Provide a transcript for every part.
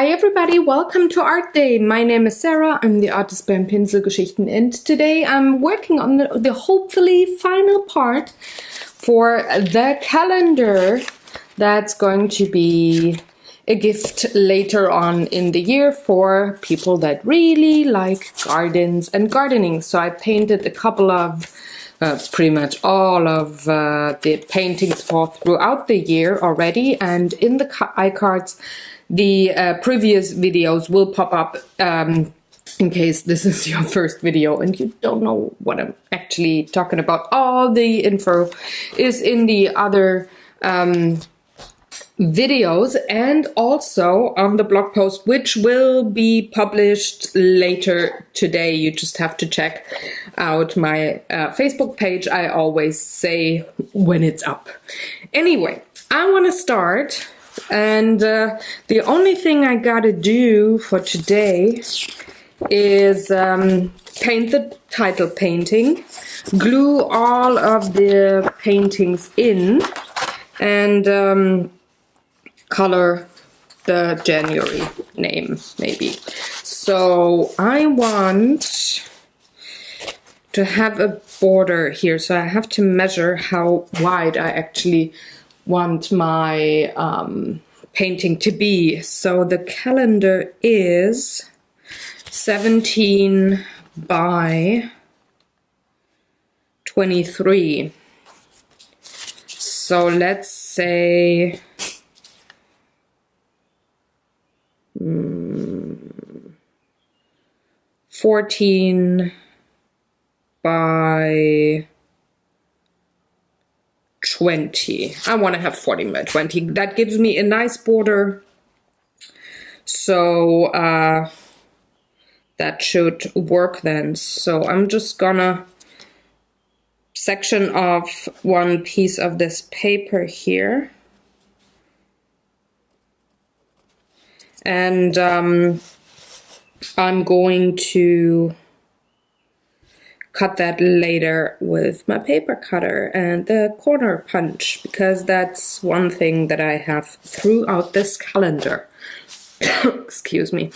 Hi everybody, welcome to ArtDay. My name is Sarah, I'm the artist behind Pinselgeschichten, and today I'm working on the hopefully final part for the calendar that's going to be a gift later on in the year for people that really like gardens and gardening. So I painted a couple of pretty much all of the paintings for throughout the year already, and in the iCards the previous videos will pop up in case this is your first video and you don't know what I'm actually talking about. All the info is in the other videos and also on the blog post, which will be published later today. You just have to check out my Facebook page. I always say when it's up. Anyway, I want to start, and the only thing I gotta do for today is paint the title painting, glue all of the paintings in, and color the January name maybe. So I want to have a border here, so I have to measure how wide I actually want my painting to be. So the calendar is 17 by 23. So let's say 14 by 20. I want to have 14 by 20. That gives me a nice border. So that should work then. So I'm just gonna section off one piece of this paper here. And I'm going to cut that later with my paper cutter and the corner punch, because that's one thing that I have throughout this calendar. Excuse me.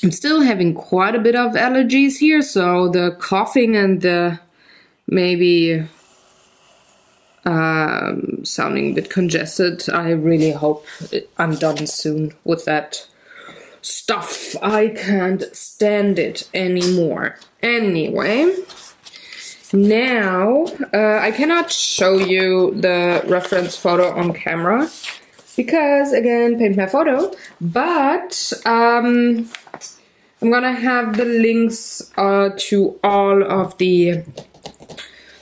I'm still having quite a bit of allergies here, so the coughing and the maybe sounding a bit congested, I really hope I'm done soon with that stuff. I can't stand it anymore. Anyway, now I cannot show you the reference photo on camera because, again, paint my photo, but I'm gonna have the links to all of the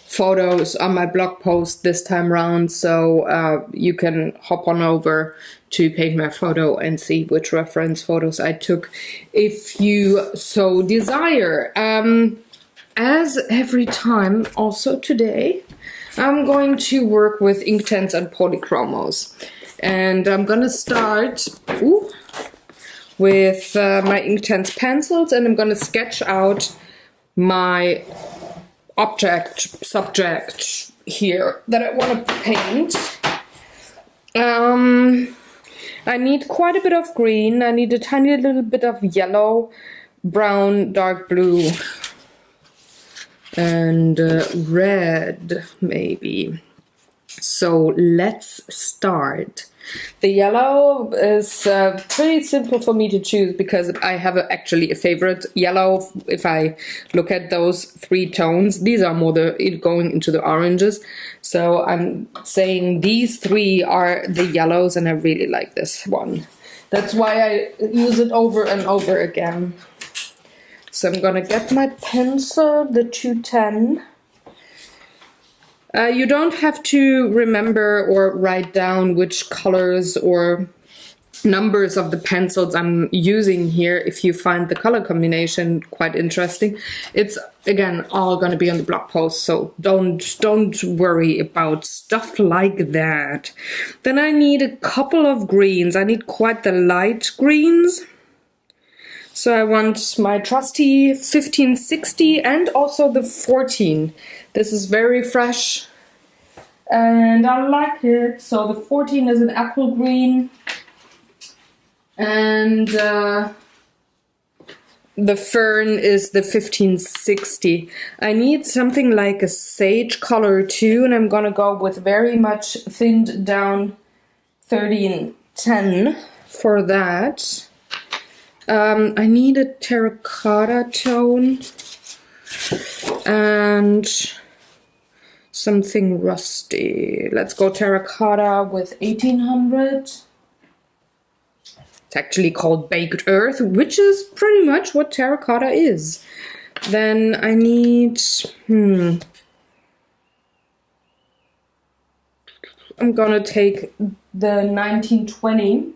photos on my blog post this time around, so you can hop on over to paint my photo and see which reference photos I took if you so desire. As every time, also today, I'm going to work with Inktense and polychromos, and I'm gonna start with my Inktense pencils, and I'm gonna sketch out my subject here that I want to paint. I need quite a bit of green. I need a tiny little bit of yellow, brown, dark blue, and red maybe. So let's start. The yellow is pretty simple for me to choose because I have actually a favorite yellow. If I look at those three tones, these are more going into the oranges. So I'm saying these three are the yellows, and I really like this one. That's why I use it over and over again. So I'm gonna get my pencil, the 210. You don't have to remember or write down which colors or numbers of the pencils I'm using here if you find the color combination quite interesting. It's, again, all going to be on the blog post, so don't worry about stuff like that. Then I need a couple of greens. I need quite the light greens. So I want my trusty 1560 and also the 14. This is very fresh and I like it. So the 14 is an apple green And the fern is the 1560. I need something like a sage color too, and I'm gonna go with very much thinned down 30 and 10 for that. I need a terracotta tone and something rusty. Let's go terracotta with 1800. It's actually called baked earth, which is pretty much what terracotta is. Then I need, I'm gonna take the 1920,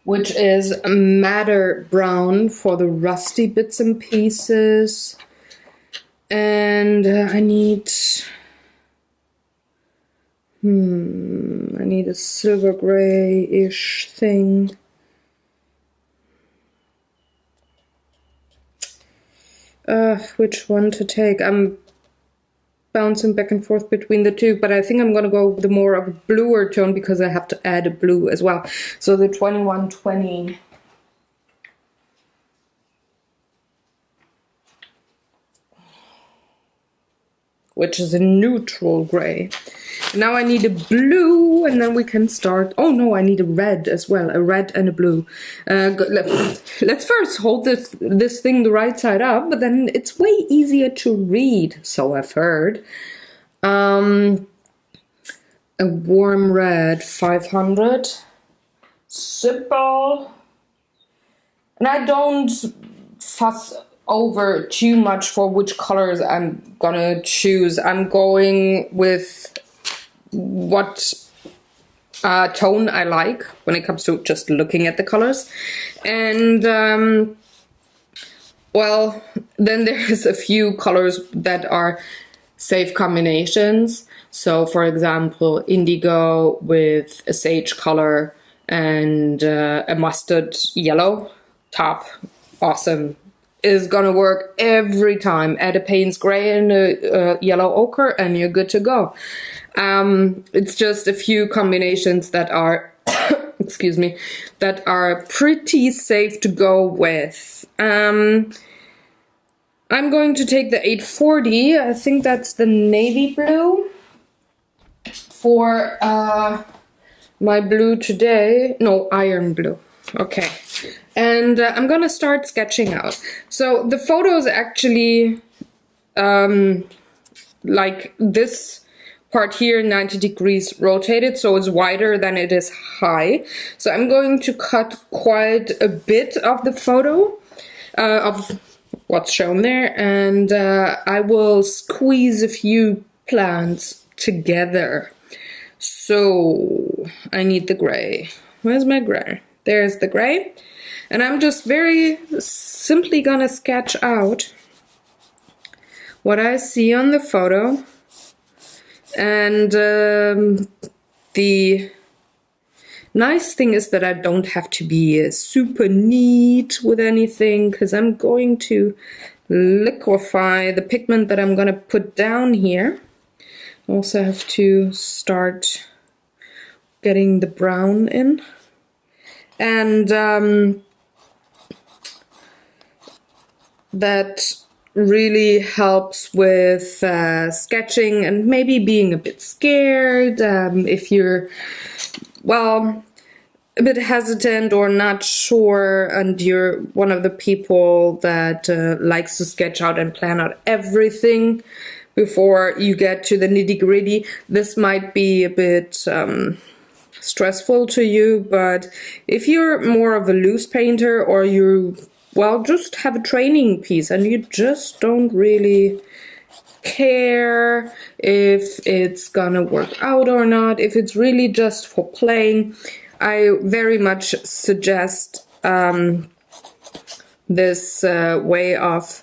which is a madder brown for the rusty bits and pieces. And I need a silver gray-ish thing. Which one to take? I'm bouncing back and forth between the two, but I think I'm gonna go with the more of a bluer tone because I have to add a blue as well. So the 2120. Which is a neutral gray. Now I need a blue, and then we can start. Oh no, I need a red as well, a red and a blue. Let's first hold this thing the right side up, but then it's way easier to read, so I've heard. A warm red, 500. Simple. And I don't fuss over too much for which colors I'm gonna choose. I'm going with what tone I like when it comes to just looking at the colors. And well, then there's a few colors that are safe combinations. So for example, indigo with a sage color and a mustard yellow top, awesome, is gonna work every time. Add a Payne's gray and a yellow ochre and you're good to go. It's just a few combinations that are excuse me, that are pretty safe to go with. I'm going to take the 840. I think that's the navy blue for my blue today. No, iron blue. Okay. And I'm gonna start sketching out. So the photo is actually like this part here, 90 degrees rotated, so it's wider than it is high. So I'm going to cut quite a bit of the photo of what's shown there, and I will squeeze a few plants together. So I need the gray. Where's my gray? There's the gray. And I'm just very simply gonna sketch out what I see on the photo. And the nice thing is that I don't have to be super neat with anything, because I'm going to liquefy the pigment that I'm gonna put down here. Also have to start getting the brown in. And that really helps with sketching and maybe being a bit scared if you're, well, a bit hesitant or not sure and you're one of the people that likes to sketch out and plan out everything before you get to the nitty-gritty. This might be a bit stressful to you, but if you're more of a loose painter or you, well, just have a training piece and you just don't really care if it's gonna work out or not, if it's really just for playing, I very much suggest this way of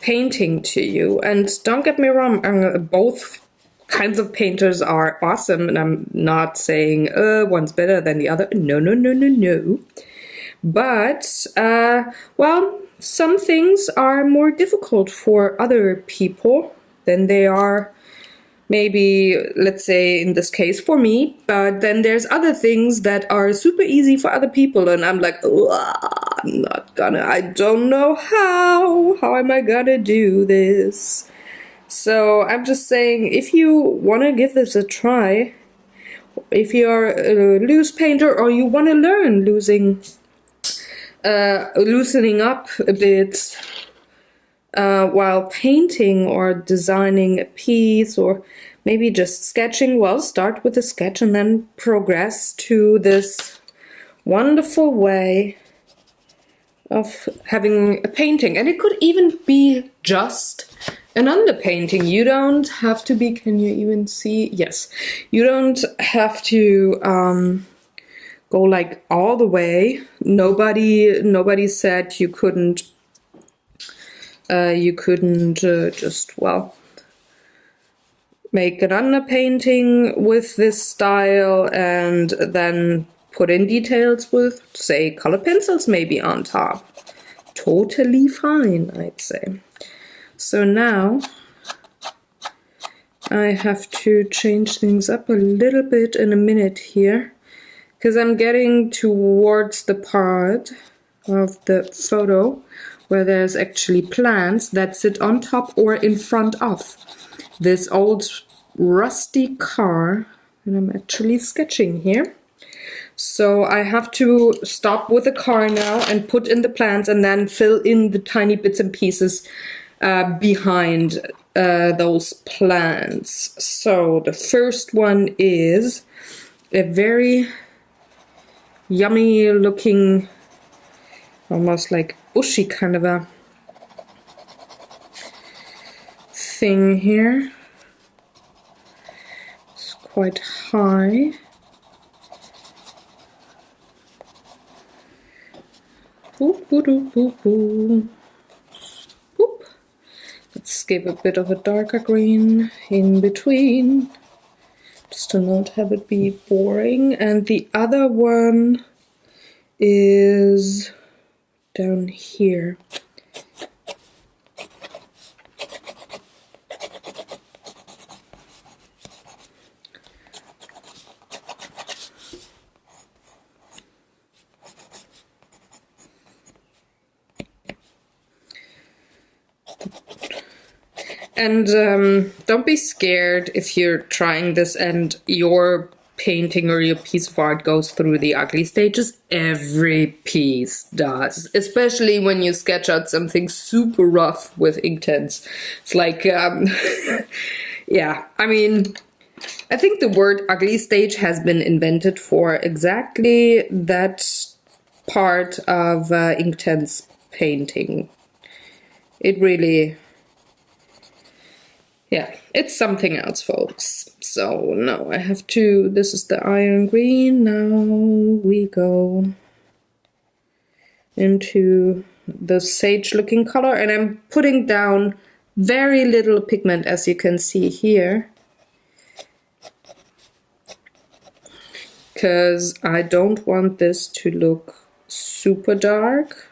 painting to you. And don't get me wrong, both kinds of painters are awesome, and I'm not saying one's better than the other. No, no, no, no, no. But, well, some things are more difficult for other people than they are maybe, let's say in this case for me, but then there's other things that are super easy for other people, and I'm like, I'm not gonna, I don't know how am I gonna do this? So I'm just saying, if you want to give this a try, if you're a loose painter or you want to learn loosening up a bit while painting or designing a piece, or maybe just sketching, well, start with a sketch and then progress to this wonderful way of having a painting. And it could even be just an underpainting. You don't have to be, can you even see? Yes. You don't have to go like all the way. Nobody said you couldn't just, well, make an underpainting with this style and then put in details with, say, colored pencils maybe on top. Totally fine, I'd say. So now I have to change things up a little bit in a minute here, because I'm getting towards the part of the photo where there's actually plants that sit on top or in front of this old rusty car that I'm actually sketching here. So I have to stop with the car now and put in the plants and then fill in the tiny bits and pieces behind those plants. So the first one is a very yummy looking, almost like bushy kind of a thing here. It's quite high. Boop, boop, boop, boop, boop. Boop. Let's give a bit of a darker green in between, just to not have it be boring. And the other one is down here. And don't be scared if you're trying this and your painting or your piece of art goes through the ugly stages. Every piece does, especially when you sketch out something super rough with Inktense. It's like, yeah, I mean, I think the word ugly stage has been invented for exactly that part of Inktense painting. It really... yeah, it's something else, folks. So now I have to, this is the iron green, now we go into the sage looking color, and I'm putting down very little pigment, as you can see here, because I don't want this to look super dark.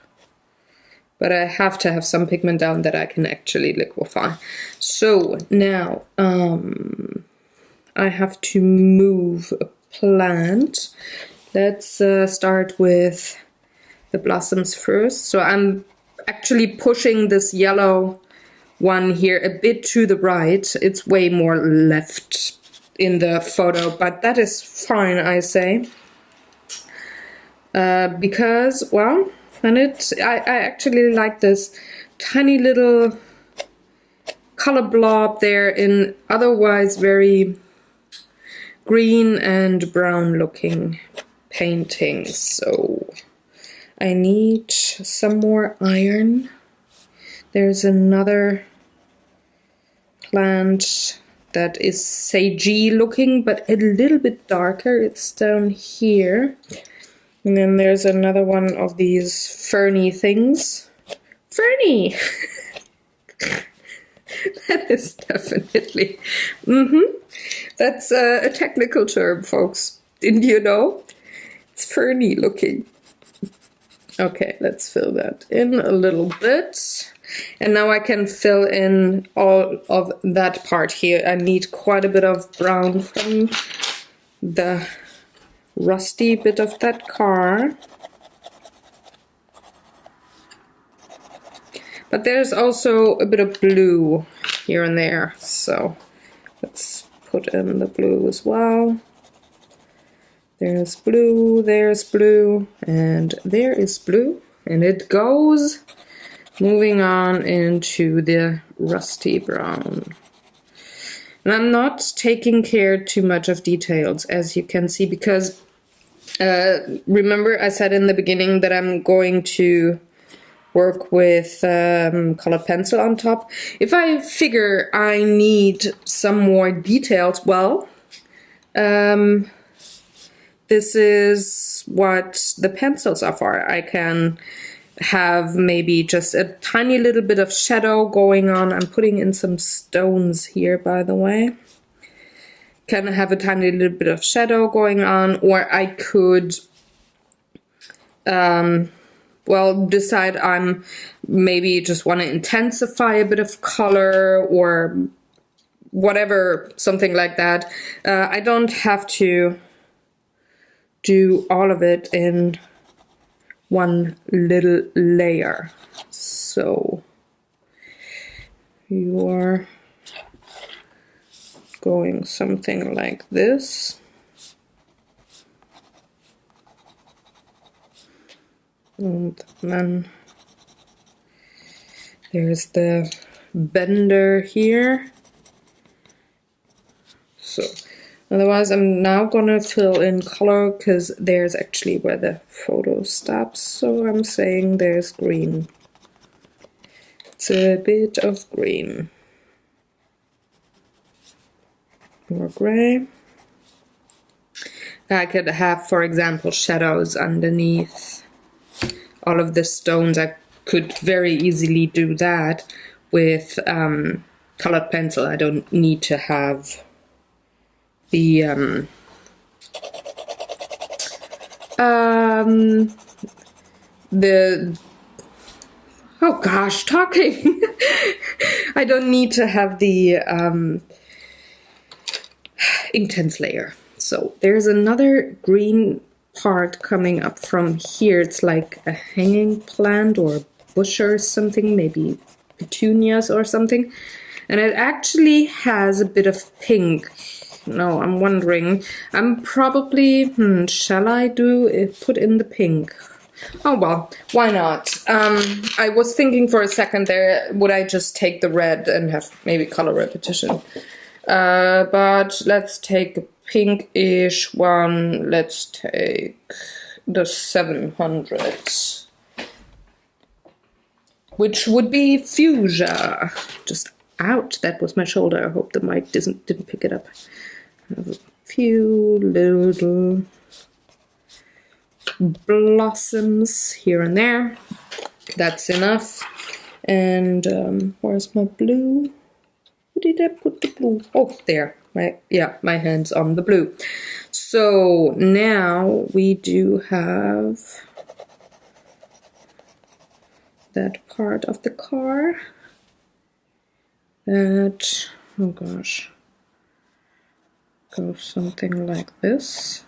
But I have to have some pigment down that I can actually liquefy. So now I have to move a plant. Let's start with the blossoms first. So I'm actually pushing this yellow one here a bit to the right. It's way more left in the photo, but that is fine, I say. Because, well, and I actually like this tiny little color blob there in otherwise very green and brown looking paintings. So I need some more iron. There's another plant that is sagey looking, but a little bit darker. It's down here. And then there's another one of these ferny things. Ferny! That is definitely... That's a technical term, folks. Didn't you know? It's ferny looking. Okay, let's fill that in a little bit. And now I can fill in all of that part here. I need quite a bit of brown from the rusty bit of that car. But there's also a bit of blue here and there, so let's put in the blue as well. There's blue, and there is blue, and it goes moving on into the rusty brown. And I'm not taking care too much of details, as you can see, because remember I said in the beginning that I'm going to work with colored pencil on top. If I figure I need some more details, well, this is what the pencils are for. I can have maybe just a tiny little bit of shadow going on. I'm putting in some stones here, by the way. Can have a tiny little bit of shadow going on, or I could well, decide I'm maybe just want to intensify a bit of color or whatever, something like that. I don't have to do all of it in one little layer. So you're going something like this. And then there's the bender here. So otherwise I'm now gonna fill in color, because there's actually where the photo stops. So I'm saying there's green. It's a bit of green. More gray. I could have, for example, shadows underneath all of the stones. I could very easily do that with colored pencil. I don't need to have the oh gosh, talking. I don't need to have the intense layer. So there's another green part coming up from here. It's like a hanging plant or bush or something, maybe petunias or something. And it actually has a bit of pink. No, I'm wondering. I'm probably, shall I put in the pink? Oh well, why not? I was thinking for a second there, would I just take the red and have maybe color repetition? But let's take a pinkish one. Let's take the 700, which would be fuchsia. Just out, that was my shoulder. I hope the mic didn't pick it up. I have a few little blossoms here and there. That's enough. And where's my blue? Where did I put the blue? Oh, there. My hand's on the blue. So now we do have that part of the car. That, oh gosh, goes something like this.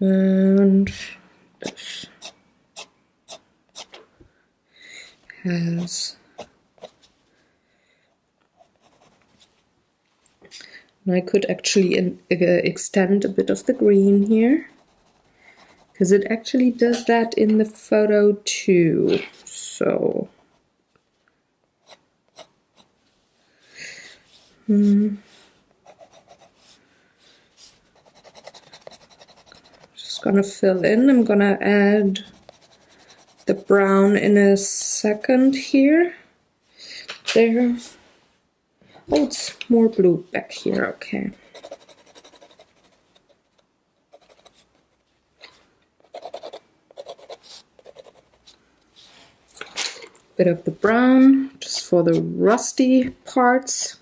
And this has, and I could actually extend a bit of the green here, because it actually does that in the photo too. So just gonna fill in. I'm gonna add the brown in a second here. There. Oh, it's more blue back here, okay. Bit of the brown, just for the rusty parts.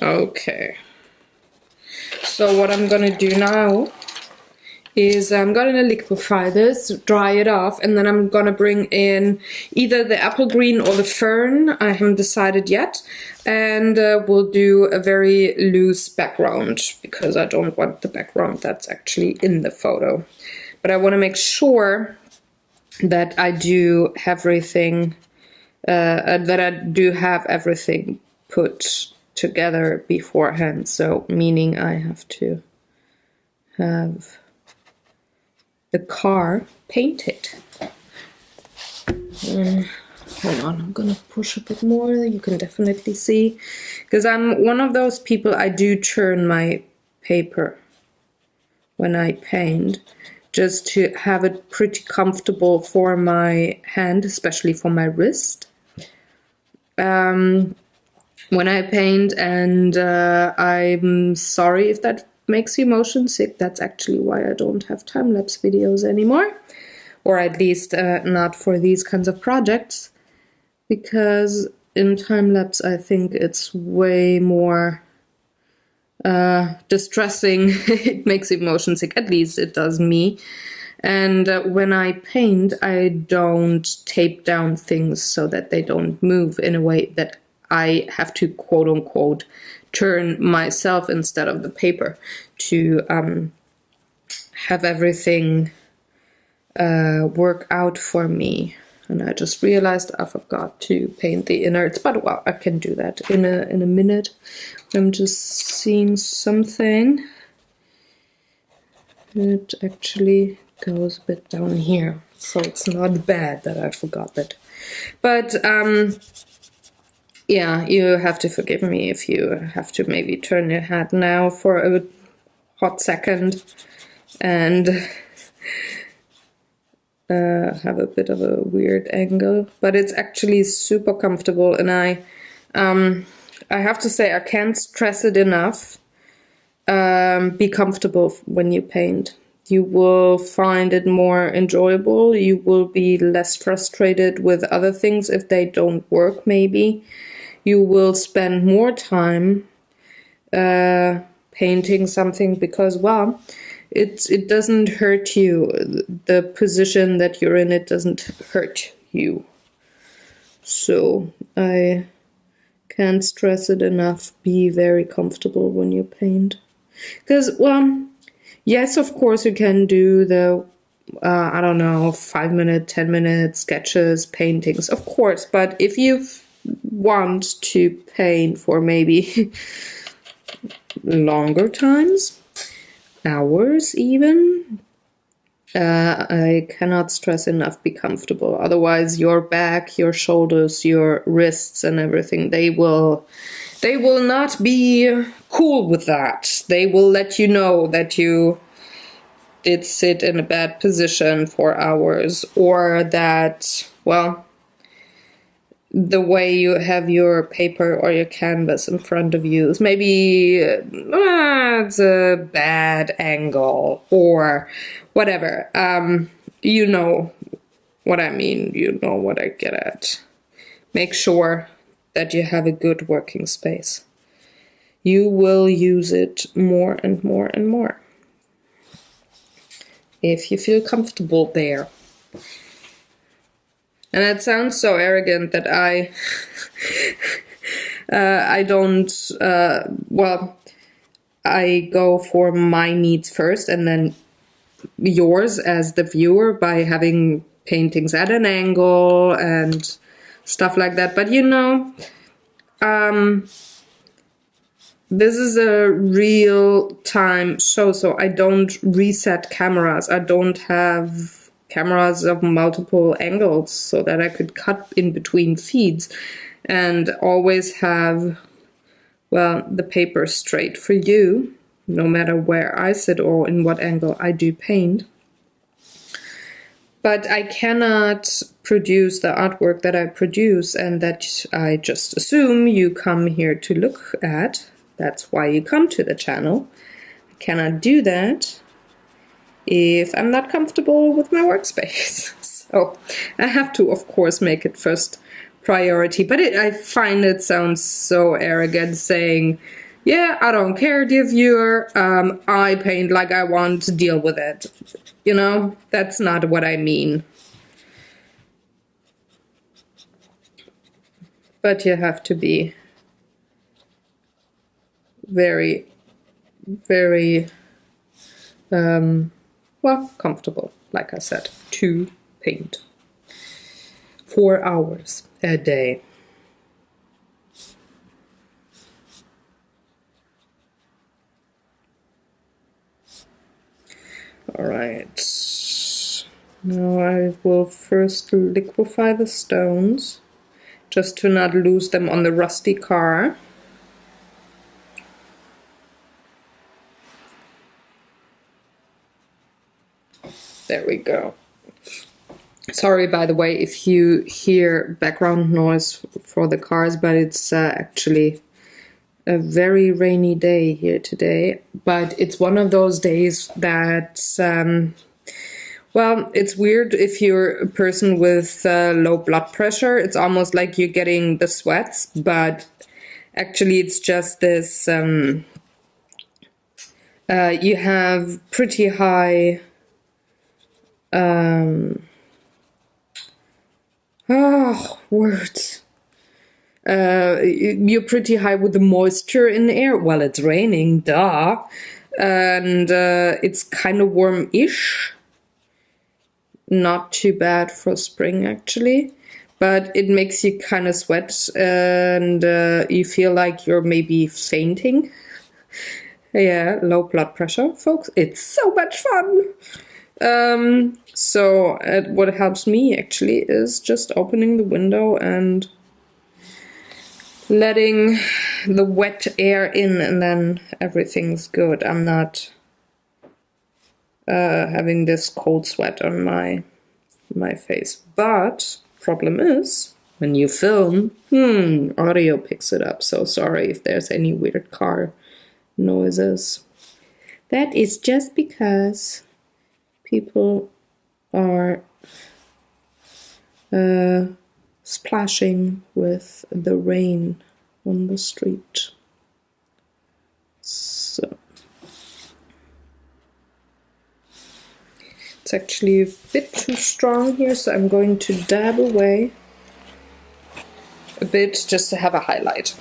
Okay. So what I'm gonna do now is I'm gonna liquefy this, dry it off, and then I'm gonna bring in either the apple green or the fern. I haven't decided yet. And we'll do a very loose background because I don't want the background that's actually in the photo. But I want to make sure that I do everything, that I do have everything put together beforehand. So meaning I have to have the car painted. Hold on, I'm gonna push a bit more. You can definitely see, because I'm one of those people, I do turn my paper when I paint, just to have it pretty comfortable for my hand, especially for my wrist. When I paint, and I'm sorry if that makes you motion sick. That's actually why I don't have time-lapse videos anymore, or at least not for these kinds of projects, because in time-lapse I think it's way more distressing. It makes you motion sick, at least it does me. And when I paint, I don't tape down things so that they don't move in a way that I have to quote-unquote turn myself instead of the paper to have everything work out for me. And I just realized I forgot to paint the innards, but well, I can do that in a minute. I'm just seeing something. It actually goes a bit down here, so it's not bad that I forgot that. But yeah, you have to forgive me if you have to maybe turn your head now for a hot second and have a bit of a weird angle, but it's actually super comfortable. And I have to say, I can't stress it enough. Be comfortable when you paint. You will find it more enjoyable. You will be less frustrated with other things if they don't work, maybe. You will spend more time painting something because, well, it doesn't hurt you. The position that you're in, it doesn't hurt you. So I can't stress it enough. Be very comfortable when you paint. Because, well, yes, of course you can do the, I don't know, 5-minute, 10-minute sketches, paintings, of course. But if you want to paint for maybe longer times, hours even, I cannot stress enough, be comfortable. Otherwise your back, your shoulders, your wrists and everything, they will not be cool with that. They will let you know that you did sit in a bad position for hours, or that, well, the way you have your paper or your canvas in front of you is maybe it's a bad angle or whatever. You know what I mean. You know what I get at. Make sure that you have a good working space. You will use it more and more and more if you feel comfortable there. And it sounds so arrogant that I don't, well, I go for my needs first and then yours as the viewer by having paintings at an angle and stuff like that. But you know, this is a real-time show, so I don't reset cameras. I don't have cameras of multiple angles so that I could cut in between feeds and always have, well, the paper straight for you, no matter where I sit or in what angle I do paint. But I cannot produce the artwork that I produce and that I just assume you come here to look at. That's why you come to the channel. I cannot do that if I'm not comfortable with my workspace. So I have to, of course, make it first priority. But I find it sounds so arrogant saying Yeah, I don't care, dear viewer. I paint like I want to deal with it. You know, that's not what I mean. But you have to be very, very, well, comfortable, like I said, to paint 4 hours a day. All right, now I will first liquefy the stones, just to not lose them on the rusty car. There we go. Sorry, by the way, if you hear background noise for the cars, but it's actually a very rainy day here today. But it's one of those days that, well, it's weird if you're a person with low blood pressure. It's almost like you're getting the sweats, but actually it's just this, you have pretty high, words. You're pretty high with the moisture in the air. Well, it's raining, duh. And it's kind of warm-ish. Not too bad for spring, actually. But it makes you kind of sweat and you feel like you're maybe fainting. Yeah, low blood pressure, folks. It's so much fun. So what helps me actually is just opening the window and letting the wet air in, and then everything's good. I'm not having this cold sweat on my face. But problem is, when you film, audio picks it up. So sorry if there's any weird car noises. That is just because people are splashing with the rain on the street. So it's actually a bit too strong here, so I'm going to dab away a bit just to have a highlight.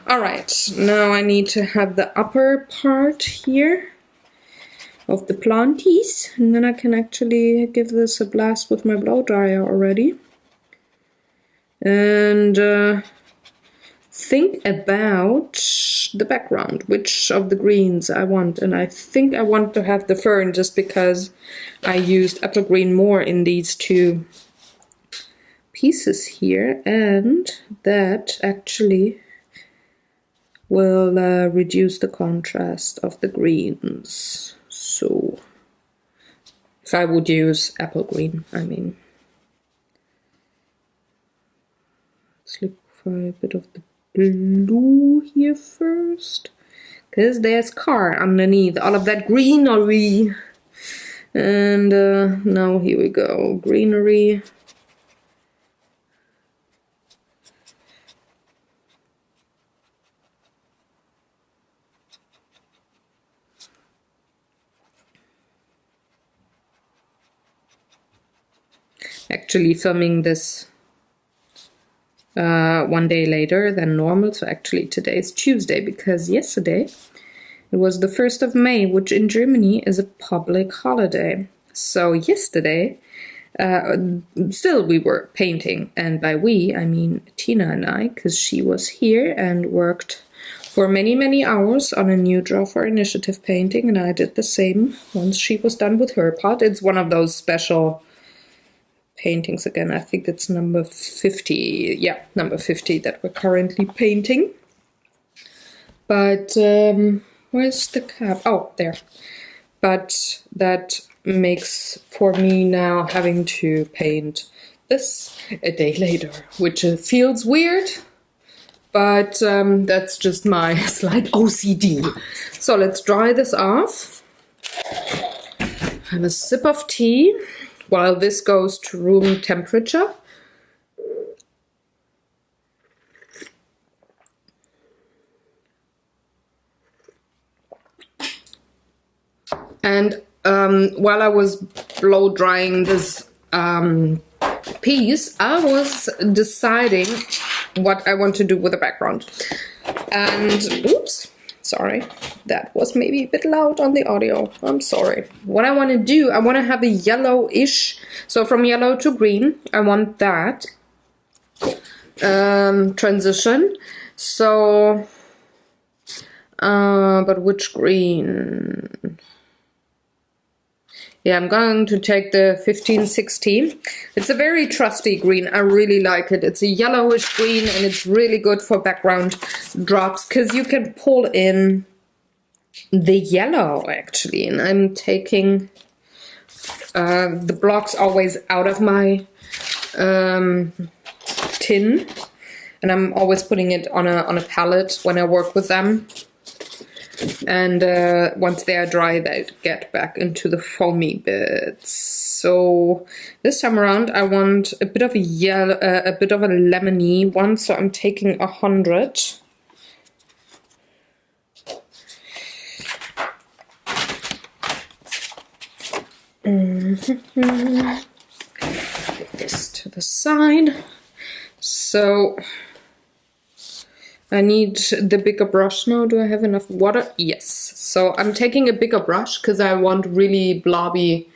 Alright, now I need to have the upper part here of the planties, and then I can actually give this a blast with my blow dryer already. And think about the background, which of the greens I want. And I think I want to have the fern just because I used apple green more in these two pieces here, and that actually will reduce the contrast of the greens. So if I would use apple green, I mean. Let's liquefy a bit of the blue here first, because there's car underneath all of that greenery. And now here we go, greenery. Actually filming this 1 day later than normal, so actually today is Tuesday, because yesterday it was the 1st of May, which in Germany is a public holiday. So yesterday, still we were painting, and by we I mean Tina and I, because she was here and worked for many hours on a new Draw for Initiative painting, and I did the same once she was done with her part. It's one of those special paintings again. I think it's number 50. Yeah, number 50 that we're currently painting. But where's the cap? Oh, there. But that makes for me now having to paint this a day later, which feels weird, but that's just my slight OCD. So let's dry this off. Have a sip of tea while this goes to room temperature. And while I was blow drying this piece, I was deciding what I want to do with the background. And oops, sorry, that was maybe a bit loud on the audio. I'm sorry. What I want to do, I want to have a yellowish, so from yellow to green, I want that transition. So, but which green? Yeah, I'm going to take the 1560. It's a very trusty green. I really like it. It's a yellowish green and it's really good for background drops because you can pull in the yellow actually. And I'm taking the blocks always out of my tin, and I'm always putting it on a palette when I work with them. And once they are dry, they get back into the foamy bits. So this time around, I want a bit of a yellow, a bit of a lemony one. So I'm taking 100. Put this to the side. So I need the bigger brush now. Do I have enough water? Yes. So I'm taking a bigger brush because I want really blobby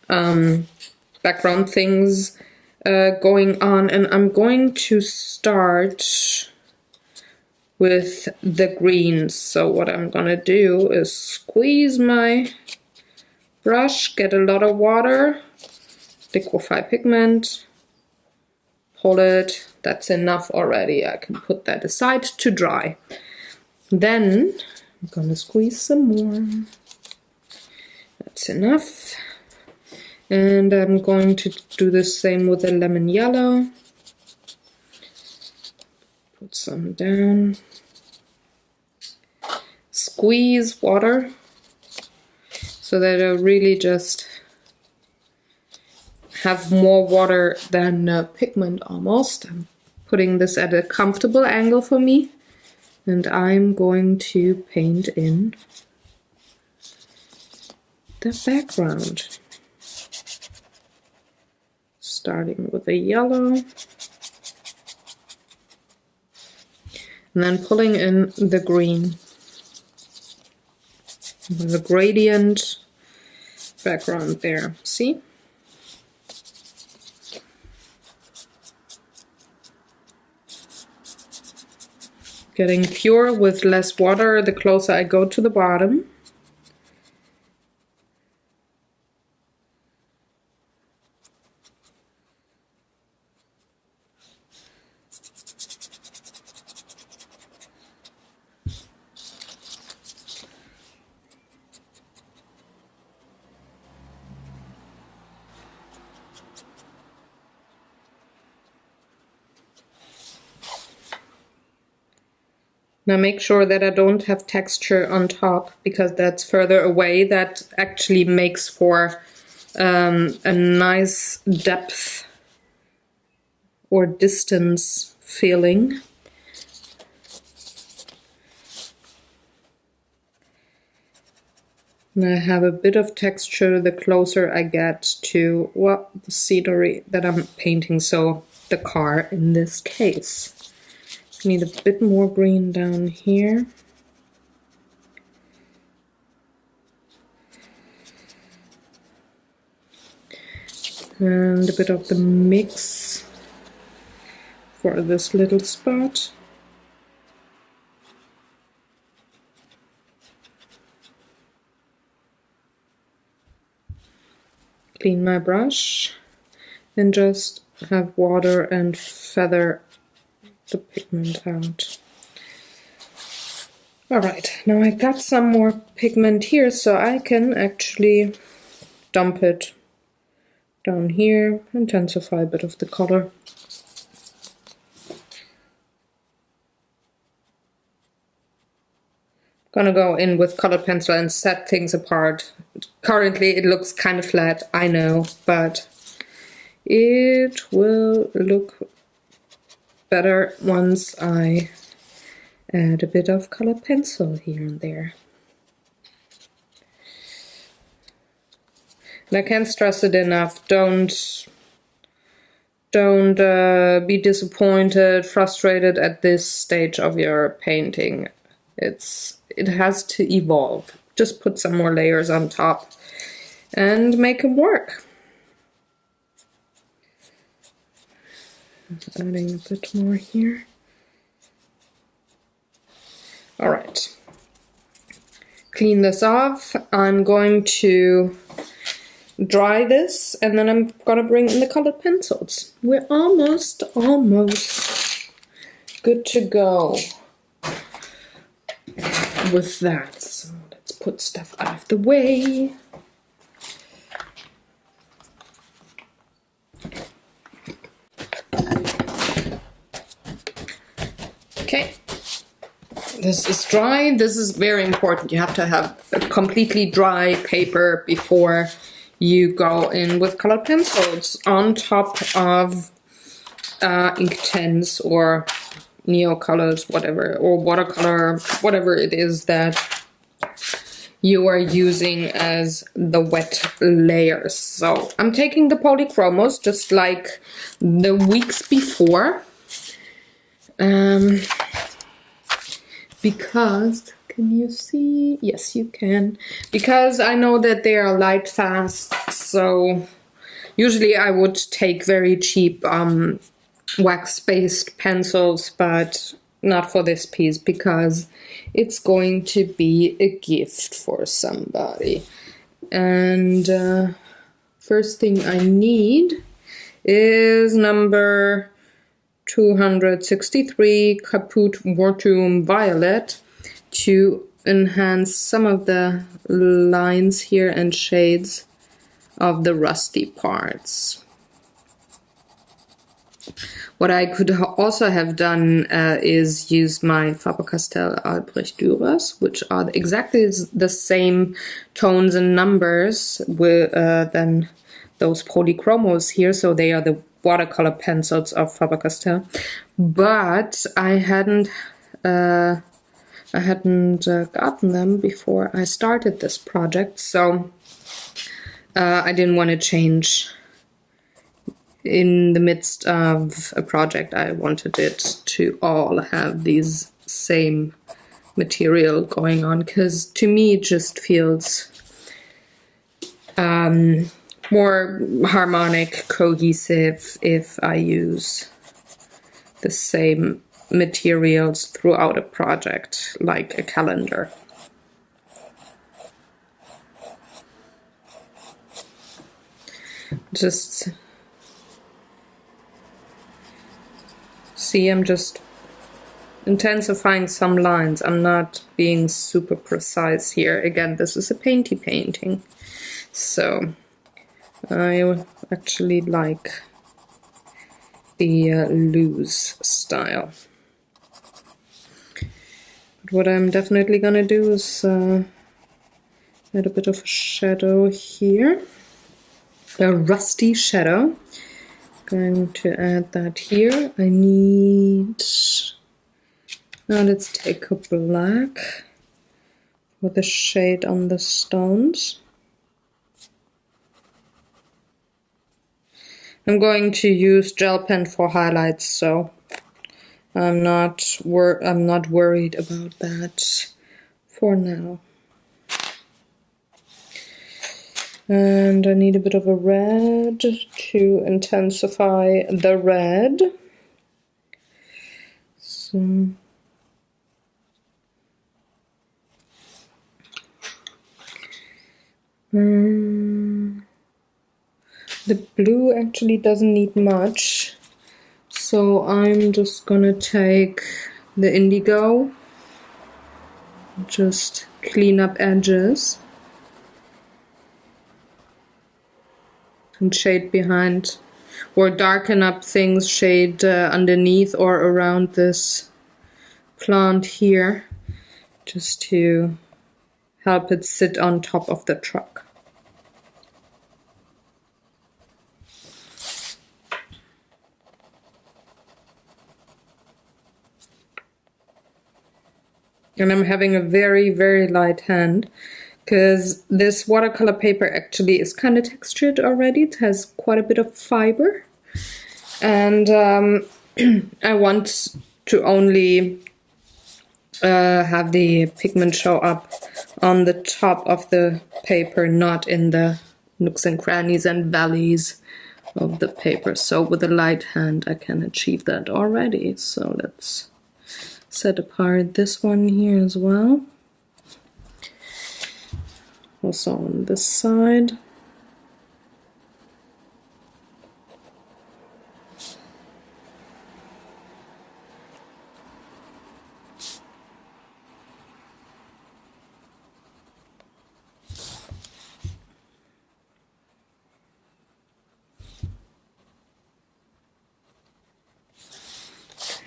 background things going on. And I'm going to start with the greens. So what I'm gonna do is squeeze my brush, get a lot of water, liquefy pigment, pull it. That's enough already. I can put that aside to dry. Then I'm gonna squeeze some more. That's enough. And I'm going to do the same with the lemon yellow. Put some down. Squeeze water so that I really just have more water than pigment almost. I'm putting this at a comfortable angle for me, and I'm going to paint in the background. Starting with the yellow, and then pulling in the green. With a gradient background there, see? Getting pure with less water the closer I go to the bottom. Now make sure that I don't have texture on top, because that's further away. That actually makes for a nice depth or distance feeling. And I have a bit of texture the closer I get to, well, the scenery that I'm painting, so the car in this case. Need a bit more green down here. And a bit of the mix for this little spot. Clean my brush and just have water and feather the pigment out. Alright, now I got some more pigment here, so I can actually dump it down here, intensify a bit of the color. Gonna go in with colored pencil and set things apart. Currently it looks kind of flat, I know, but it will look better once I add a bit of colored pencil here and there. And I can't stress it enough. Don't be disappointed, frustrated at this stage of your painting. It has to evolve. Just put some more layers on top and make it work. Adding a bit more here. All right. Clean this off. I'm going to dry this, and then I'm gonna bring in the colored pencils. We're almost good to go with that. So let's put stuff out of the way. Okay. This is dry. This is very important. You have to have a completely dry paper before you go in with colored pencils on top of ink tents or neo colors, whatever, or watercolor, whatever it is that you are using as the wet layers. So I'm taking the polychromos just like the weeks before, because, can you see? Yes, you can. Because I know that they are light fast, so usually I would take very cheap wax-based pencils, but not for this piece because it's going to be a gift for somebody. And first thing I need is number 263 Caput Mortuum Violet to enhance some of the lines here and shades of the rusty parts. What I could also have done is use my Faber-Castell Albrecht Dürers, which are exactly the same tones and numbers than those polychromos here, so they are the watercolor pencils of Faber-Castell, but I hadn't gotten them before I started this project, so I didn't want to change in the midst of a project. I wanted it to all have these same material going on, because to me it just feels more harmonic, cohesive if I use the same materials throughout a project, like a calendar. Just see, I'm just intensifying some lines. I'm not being super precise here. Again, this is a painty painting, so I actually like the loose style. But what I'm definitely gonna do is add a bit of a shadow here, a rusty shadow. Going to add that here. I need, now let's take a black for the shade on the stones. I'm going to use gel pen for highlights, so I'm not worried about that for now. And I need a bit of a red to intensify the red. So the blue actually doesn't need much, so I'm just gonna take the indigo, just clean up edges and shade behind, or darken up things, shade underneath or around this plant here, just to help it sit on top of the truck. And I'm having a very, very light hand because this watercolor paper actually is kind of textured already. It has quite a bit of fiber, and I want to only have the pigment show up on the top of the paper, not in the nooks and crannies and valleys of the paper. So with a light hand I can achieve that already. So let's set apart this one here as well. Also on this side.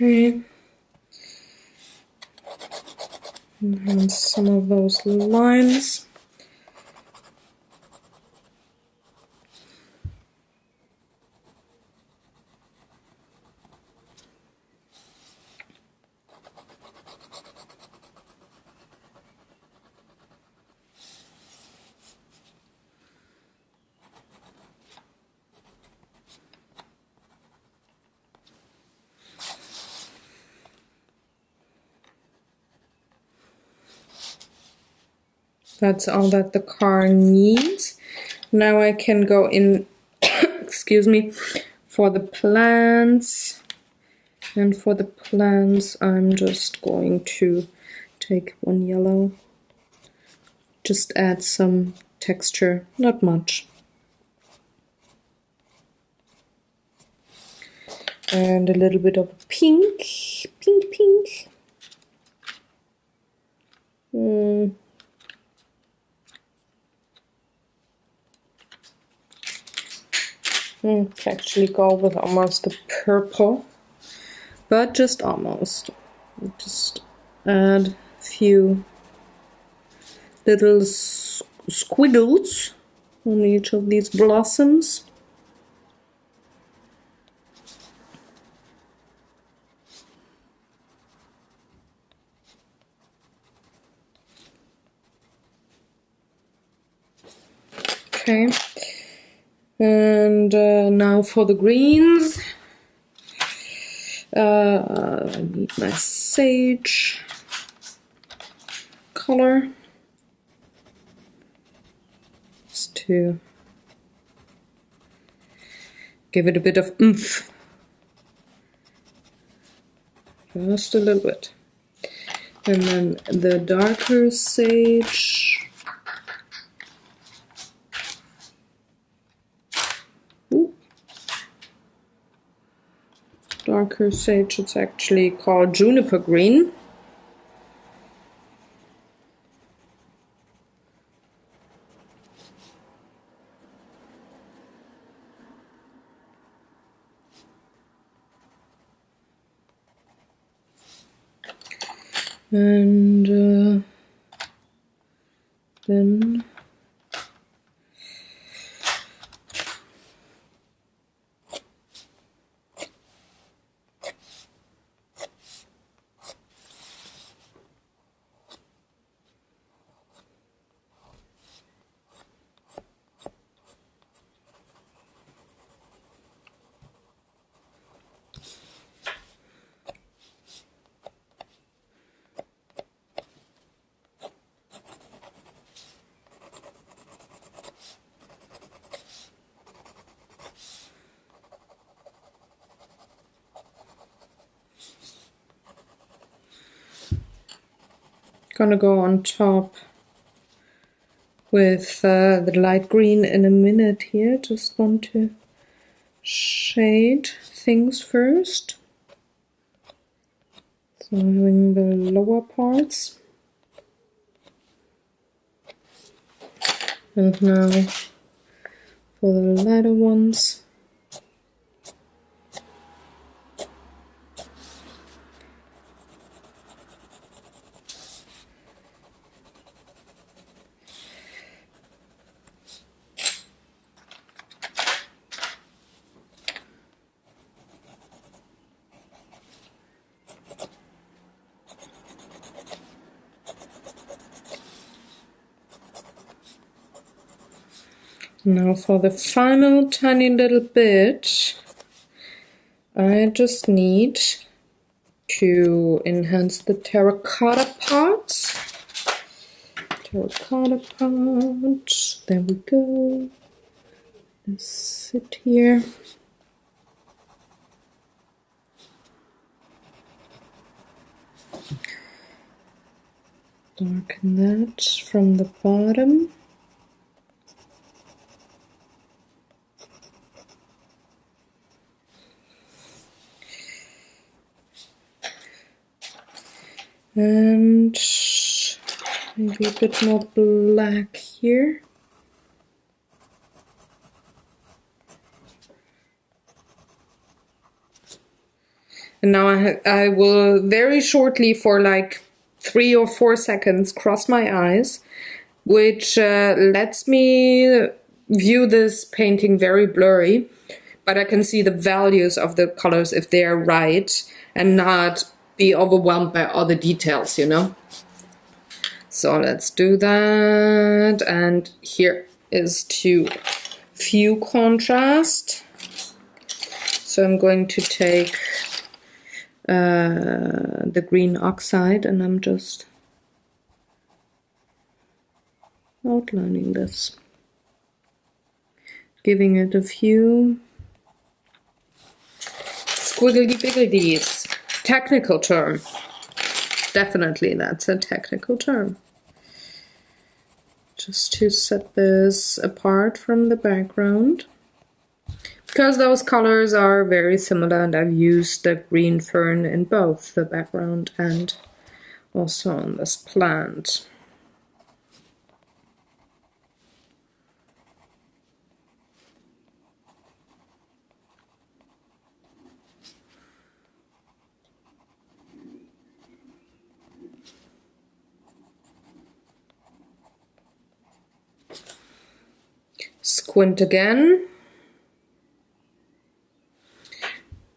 Okay. And some of those lines. That's all that the car needs. Now I can go in, excuse me, for the plants. And for the plants, I'm just going to take one yellow. Just add some texture, not much. And a little bit of pink, pink. Actually go with almost a purple, but just almost. Just add a few little squiggles on each of these blossoms. Okay. And now for the greens, I need my sage color just to give it a bit of oomph, just a little bit. And then the darker sage. Darker sage, it's actually called juniper green. And then gonna go on top with the light green in a minute here. Just want to shade things first. So having the lower parts. And now for the lighter ones. Now for the final tiny little bit, I just need to enhance the terracotta part. Terracotta part, there we go. Let's sit here. Darken that from the bottom. And maybe a bit more black here. And now I will very shortly, for like 3 or 4 seconds, cross my eyes, which lets me view this painting very blurry, but I can see the values of the colors if they are right and not be overwhelmed by all the details, you know. So let's do that, and here is to view contrast. So I'm going to take the green oxide, and I'm just outlining this, giving it a few squiggly-bigglies. Technical term. Definitely, that's a technical term. Just to set this apart from the background, because those colors are very similar, and I've used the green fern in both the background and also on this plant. Squint again.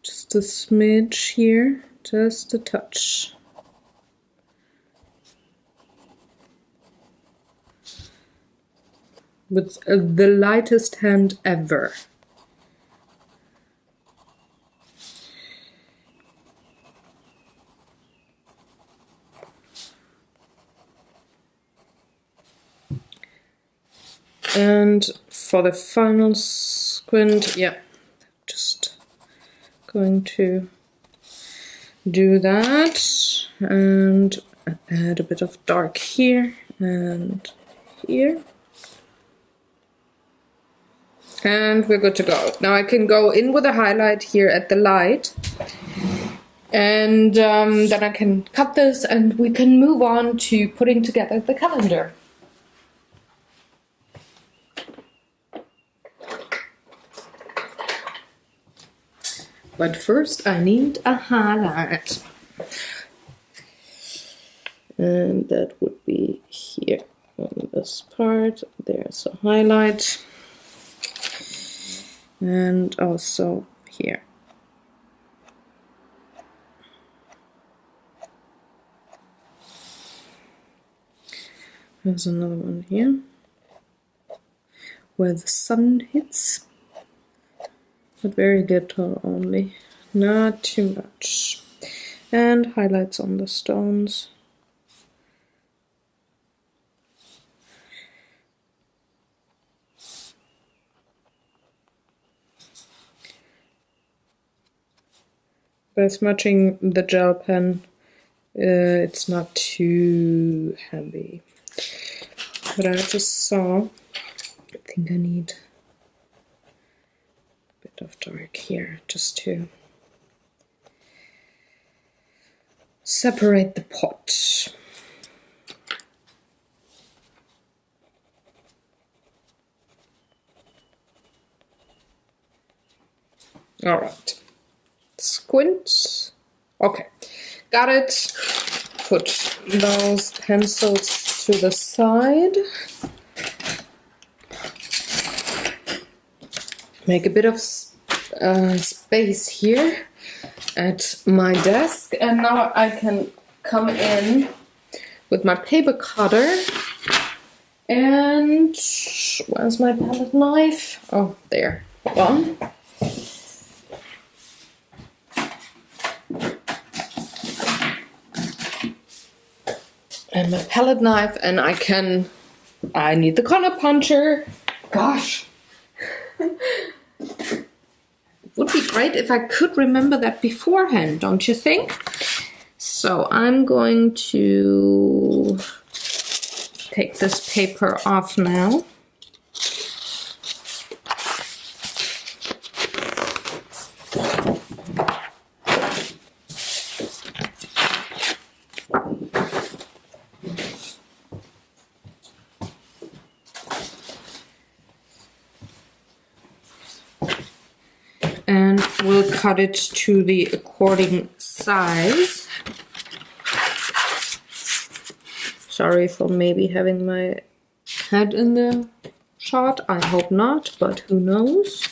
Just a smidge here, just a touch. With the lightest hand ever. And for the final squint, yeah, just going to do that and add a bit of dark here and here. And we're good to go. Now I can go in with a highlight here at the light, and then I can cut this and we can move on to putting together the calendar. But first I need a highlight. And that would be here on this part. There's a highlight. And also here. There's another one here where the sun hits. But very little only, not too much. And highlights on the stones. By smudging the gel pen, it's not too heavy. But I just saw, I think I need of dark here just to separate the pot. All right, squint. Okay, got it. Put those pencils to the side. Make a bit of space here at my desk, and now I can come in with my paper cutter And where's my palette knife? Oh, there. Hold on. And my palette knife, and I need the color puncher. Gosh. It would be great if I could remember that beforehand, don't you think? So I'm going to take this paper off now. And we'll cut it to the according size. Sorry for maybe having my head in the shot. I hope not, but who knows?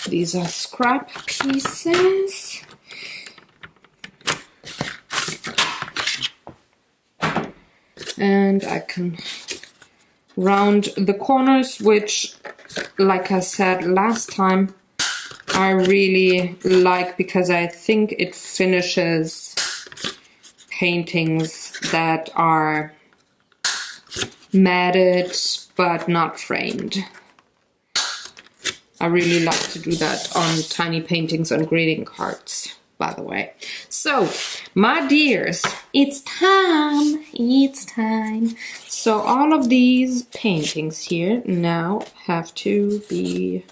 These are scrap pieces. And I can round the corners, which, like I said last time, I really like because I think it finishes paintings that are matted but not framed. I really like to do that on tiny paintings on greeting cards, by the way. So, my dears, it's time, it's time. So all of these paintings here now have to be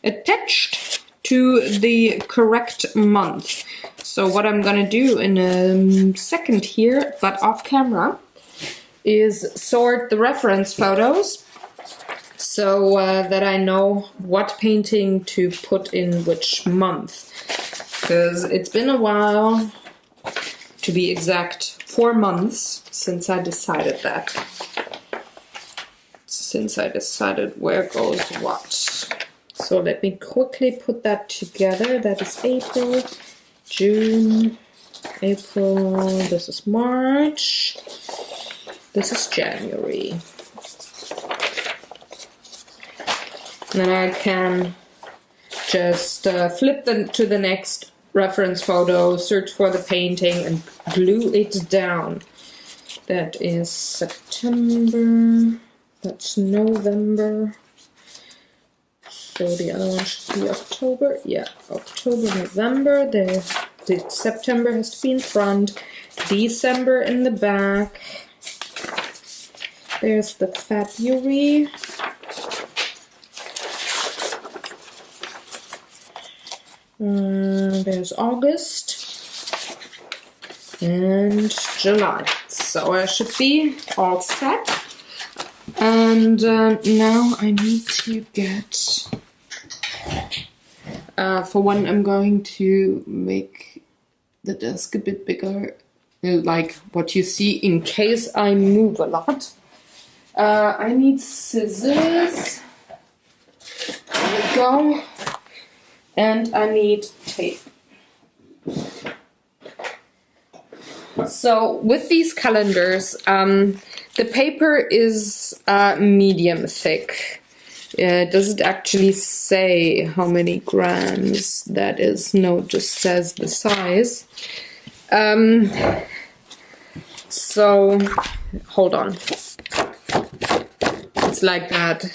attached to the correct month. So what I'm gonna do in a second here, but off camera, is sort the reference photos so that I know what painting to put in which month. Because it's been a while, to be exact, 4 months since I decided that. Since I decided where goes what. So let me quickly put that together. That is April, June, April, this is March, this is January. Then I can just flip them to the next reference photo, search for the painting and glue it down. That is September, that's November. So the other one should be October. Yeah, October, November. The September has to be in front. December in the back. There's the February. There's August and July. So I should be all set. And now I need to get, for one, I'm going to make the desk a bit bigger, like what you see in case I move a lot. I need scissors. There we go. And I need tape. So with these calendars, the paper is medium thick. Does it actually say how many grams that is? No, it just says the size. So, hold on. It's like that.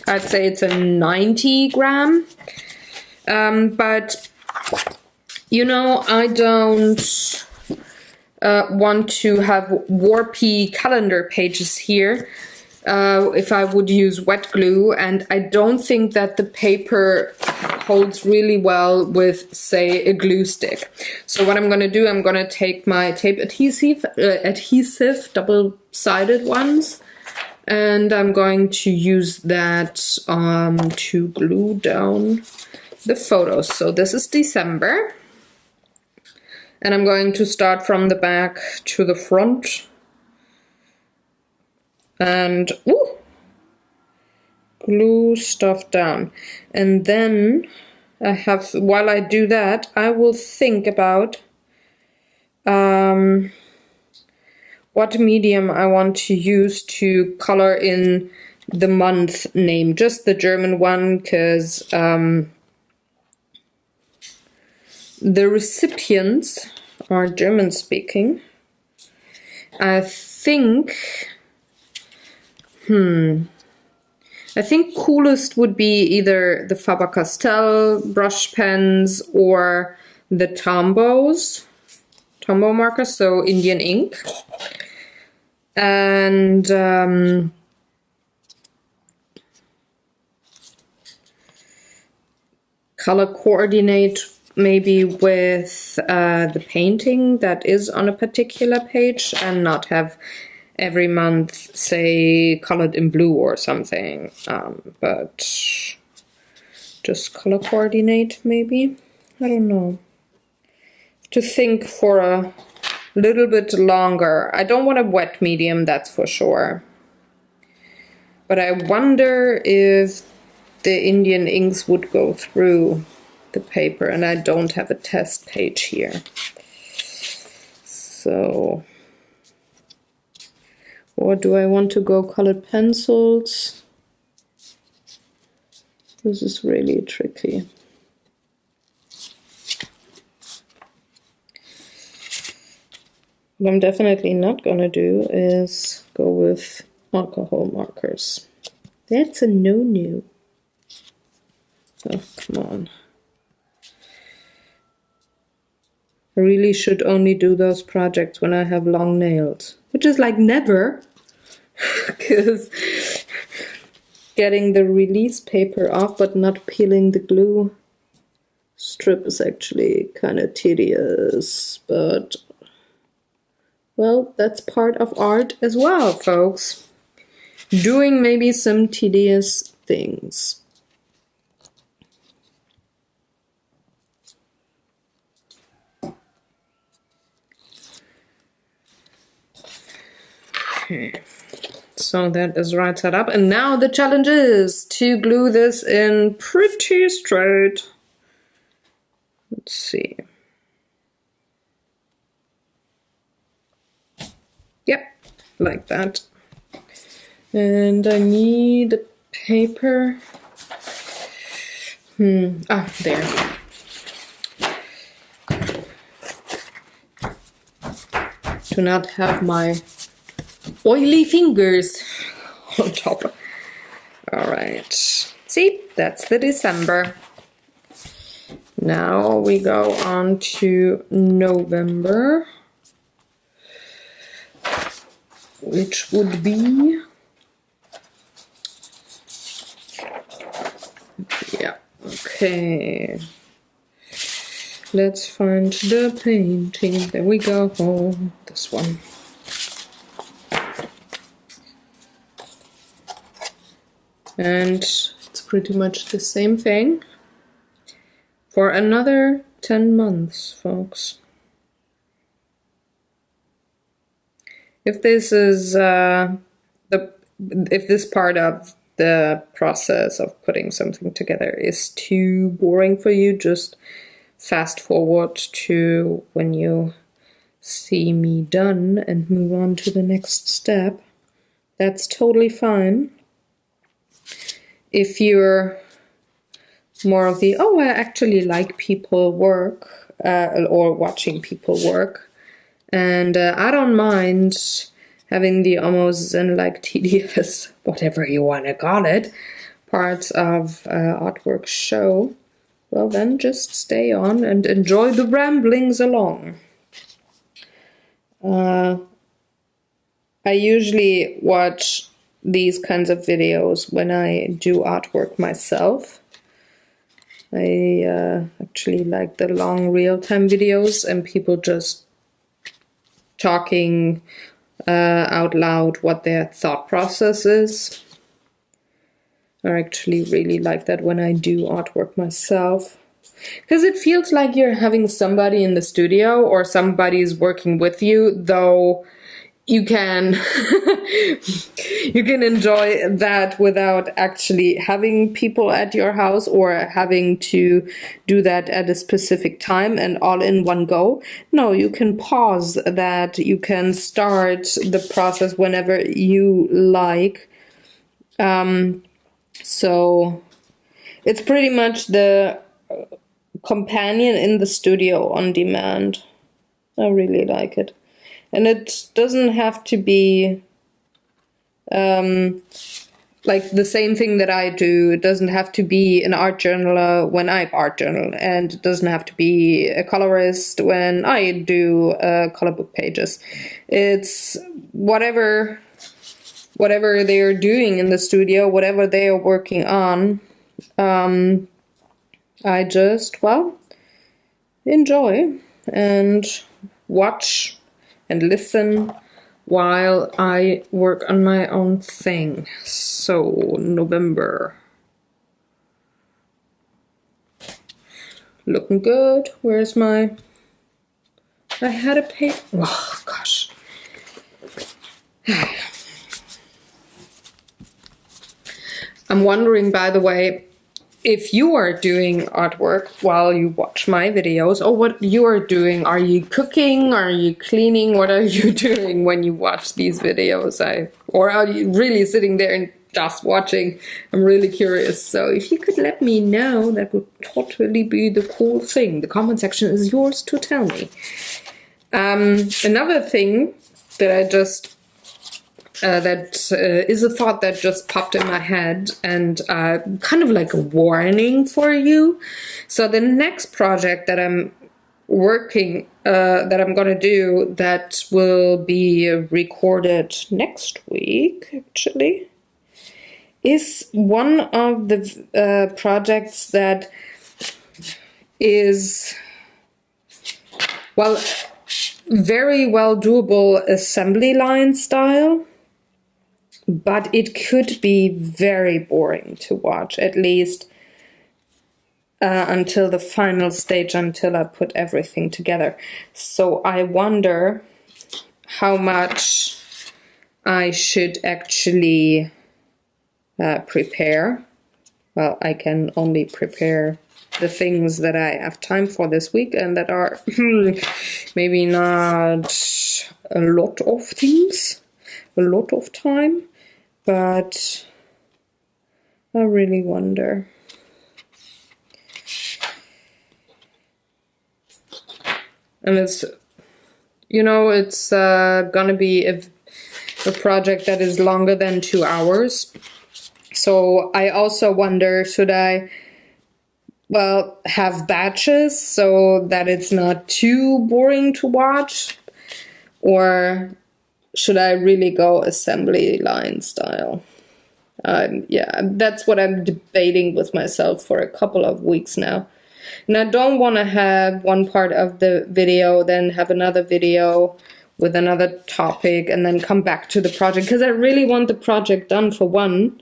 I'd say it's a 90 gram. But, you know, I don't want to have warpy calendar pages here if I would use wet glue, and I don't think that the paper holds really well with, say, a glue stick. So what I'm going to do, I'm going to take my tape adhesive, double-sided ones, And I'm going to use that to glue down the photos. So this is December. And I'm going to start from the back to the front. And glue stuff down. And then while I do that, I will think about what medium I want to use to color in the month name, just the German one, because the recipients are German speaking. I think coolest would be either the Faber-Castell brush pens or the Tombow markers, so Indian ink. And color coordinate maybe with the painting that is on a particular page, and not have every month, say, colored in blue or something, but just color coordinate maybe. I don't know. To think for a little bit longer. I don't want a wet medium, that's for sure. But I wonder if the Indian inks would go through the paper, and I don't have a test page here. So, or do I want to go colored pencils? This is really tricky. What I'm definitely not gonna do is go with alcohol markers. That's a no-no. Oh, come on. I really should only do those projects when I have long nails, which is like never, because getting the release paper off but not peeling the glue strip is actually kind of tedious, but well, that's part of art as well, folks. Doing maybe some tedious things. Okay, so that is right set up, and now the challenge is to glue this in pretty straight. Let's see. Yep, like that. And I need a paper. There. Do not have my oily fingers on top. All right. See, that's the December. Now we go on to November, which would be, yeah, okay. Let's find the painting. There we go. Oh, this one. And it's pretty much the same thing for another 10 months, folks. If this is if this part of the process of putting something together is too boring for you, just fast forward to when you see me done and move on to the next step. That's totally fine. If you're more of the, oh, I actually like people work, or watching people work, and I don't mind having the almost zen-like tedious, whatever you want to call it, parts of artwork show, well then just stay on and enjoy the ramblings along. I usually watch these kinds of videos when I do artwork myself. I actually like the long real-time videos and people just talking out loud what their thought process is. I actually really like that when I do artwork myself, because it feels like you're having somebody in the studio or somebody's working with you, though you can you can enjoy that without actually having people at your house or having to do that at a specific time and all in one go. No, you can pause that, you can start the process whenever you like. So it's pretty much the companion in the studio on demand. I really like it. And it doesn't have to be like the same thing that I do. It doesn't have to be an art journaler when I art journal, and it doesn't have to be a colorist when I do color book pages. It's whatever they're doing in the studio, whatever they are working on. I just, well, enjoy and watch and listen while I work on my own thing. So, November. Looking good. Where's my... I had a page... Oh, gosh. I'm wondering, by the way, if you are doing artwork while you watch my videos, or what you are doing. Are you cooking? Are you cleaning? What are you doing when you watch these videos? Or are you really sitting there and just watching? I'm really curious. So if you could let me know, that would totally be the cool thing. The comment section is yours to tell me. Another thing that I just is a thought that just popped in my head, and kind of like a warning for you. So the next project that I'm working, that I'm gonna do, that will be recorded next week, actually, is one of the projects that is, well, very well doable assembly line style. But it could be very boring to watch, at least until the final stage, until I put everything together. So I wonder how much I should actually prepare. Well, I can only prepare the things that I have time for this week, and that are maybe not a lot of things, a lot of time. But I really wonder. And it's, you know, it's gonna be a project that is longer than 2 hours. So I also wonder, should I, well, have batches so that it's not too boring to watch? Or should I really go assembly line style? Yeah, that's what I'm debating with myself for a couple of weeks now. And I don't want to have one part of the video, then have another video with another topic, and then come back to the project, because I really want the project done, for one.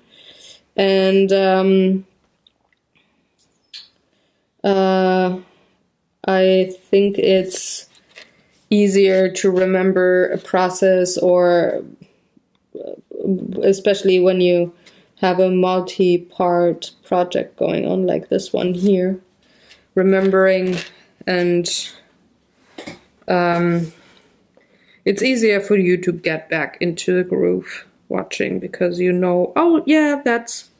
And I think it's easier to remember a process, or especially when you have a multi-part project going on like this one here, remembering, and it's easier for you to get back into the groove watching, because you know, oh yeah, that's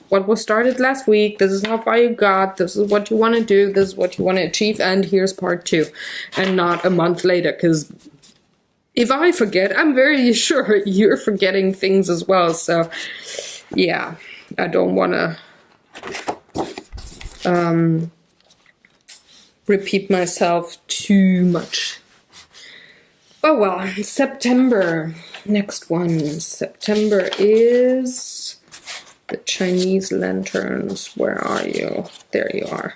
what was started last week, this is how far you got, this is what you want to do, this is what you want to achieve, and here's part 2, and not a month later, because if I forget, I'm very sure you're forgetting things as well. So yeah, I don't want to repeat myself too much. Oh well, September, next one. September is the Chinese lanterns. Where are you? There you are.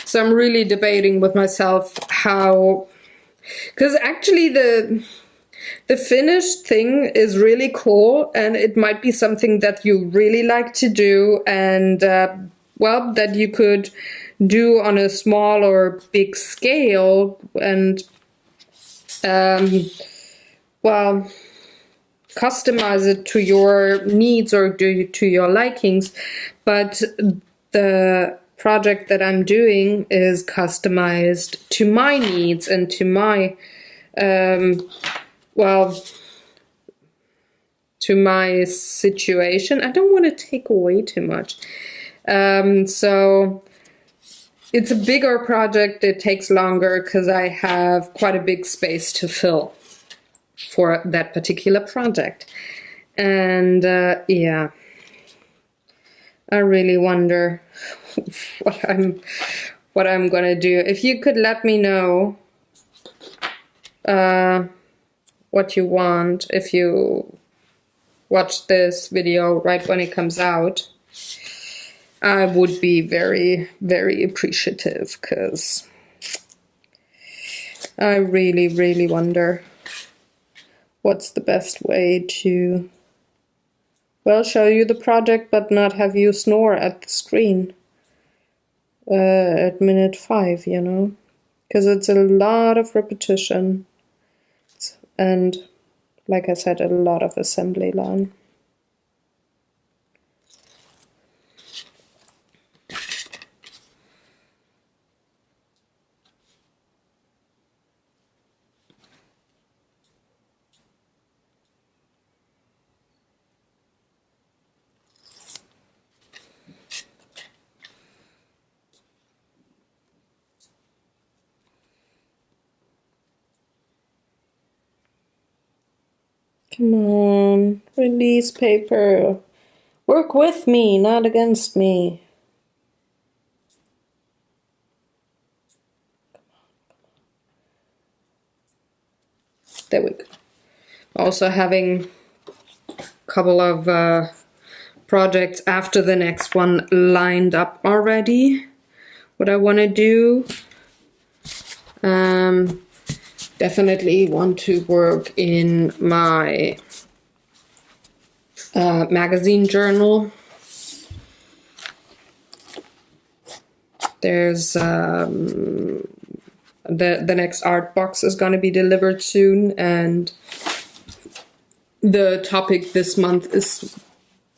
So I'm really debating with myself how, because actually the finished thing is really cool, and it might be something that you really like to do, and well, that you could do on a small or big scale, and well, customize it to your needs or to your likings. But the project that I'm doing is customized to my needs and to my well, to my situation. I don't want to take away too much. So it's a bigger project. It takes longer because I have quite a big space to fill for that particular project. And yeah, I really wonder what I'm gonna do. If you could let me know what you want if you watch this video right when it comes out, I would be very, very appreciative, because I really, really wonder what's the best way to, well, show you the project but not have you snore at the screen at minute 5, you know, because it's a lot of repetition and, like I said, a lot of assembly line. Come on, release paper. Work with me, not against me. There we go. Also having a couple of projects after the next one lined up already. What I want to do. Definitely want to work in my magazine journal. There's the next art box is going to be delivered soon, and the topic this month is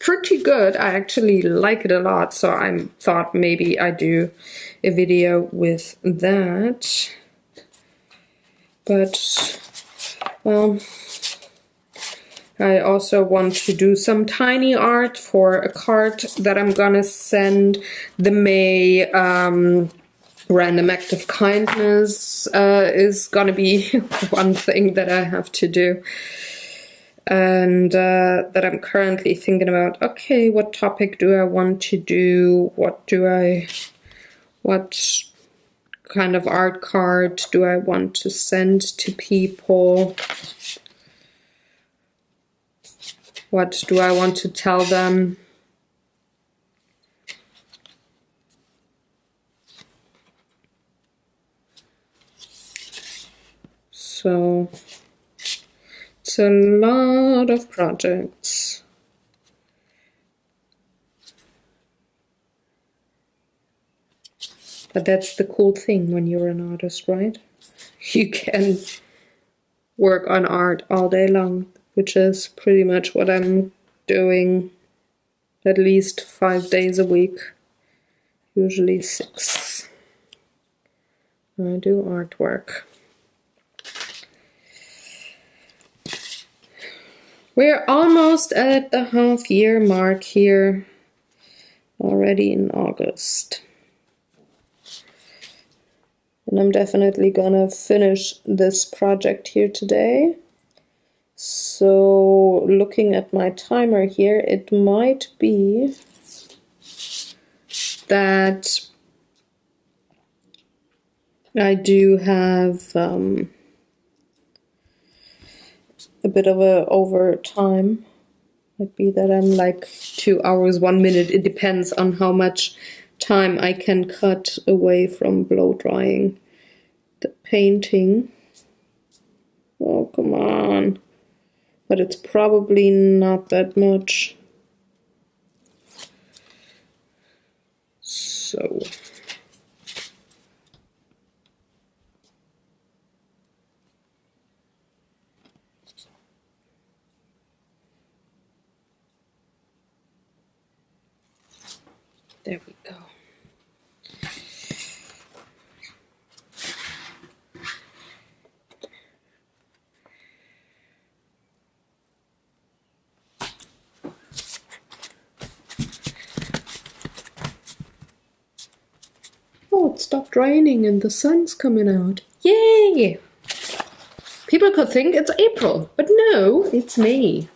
pretty good. I actually like it a lot, so I thought maybe I do a video with that. But, well, I also want to do some tiny art for a card that I'm gonna send. The May Random Act of Kindness is gonna be one thing that I have to do. And that I'm currently thinking about, okay, what topic do I want to do? What kind of art card do I want to send to people? What do I want to tell them? So it's a lot of projects. But that's the cool thing when you're an artist, right? You can work on art all day long, which is pretty much what I'm doing at least 5 days a week, usually 6. I do artwork. We're almost at the half-year mark here, already in August. And I'm definitely gonna finish this project here today. So looking at my timer here, it might be that I do have a bit of a overtime. Might be that I'm like 2 hours, 1 minute. It depends on how much time I can cut away from blow drying the painting. Oh, come on. but it's probably not that much. So there we go. Oh, it stopped raining and the sun's coming out. Yay! People could think it's April, but no, it's May.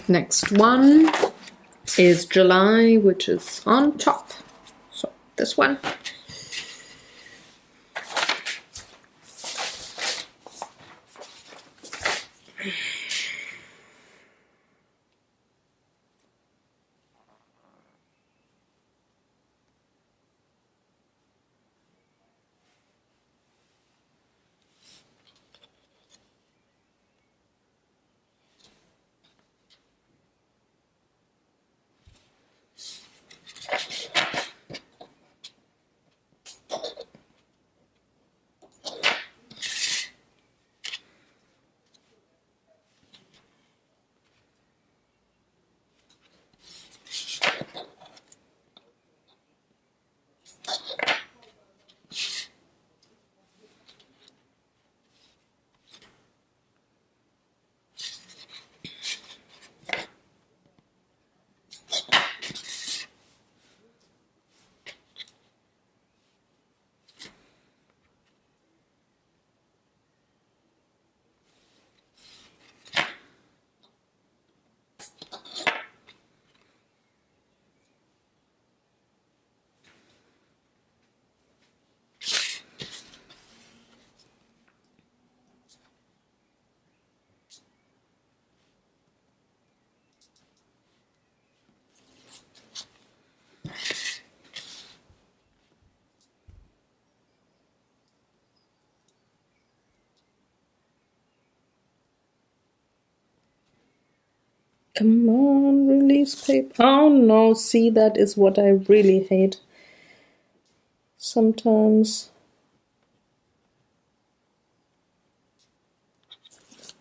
Next one is July, which is on top. So this one. Come on, release paper. Oh no, see, that is what I really hate. Sometimes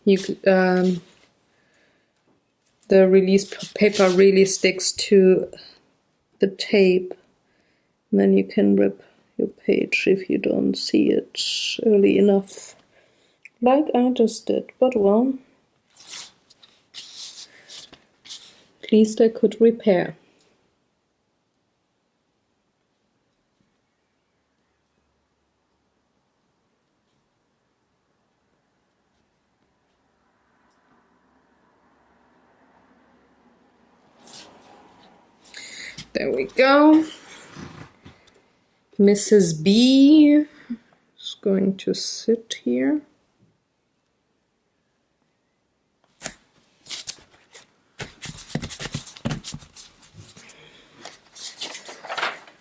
you the release paper really sticks to the tape, and then you can rip your page if you don't see it early enough, like I just did. But well, at least I could repair. There we go. Mrs. B is going to sit here.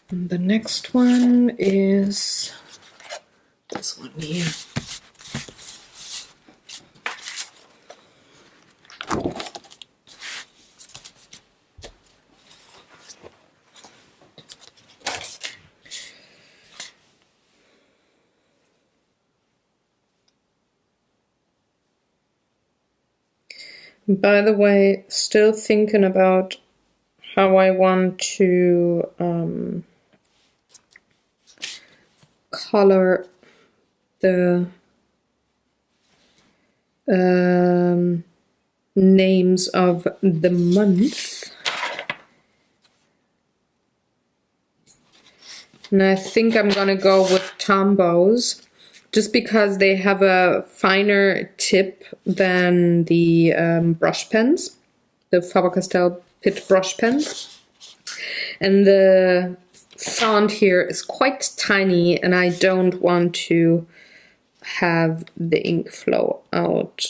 And the next one is this one here. By the way, still thinking about how I want to color the names of the month. And I think I'm gonna go with Tombows, just because they have a finer tip than the brush pens, the Faber-Castell Pitt brush pens. And the font here is quite tiny, and I don't want to have the ink flow out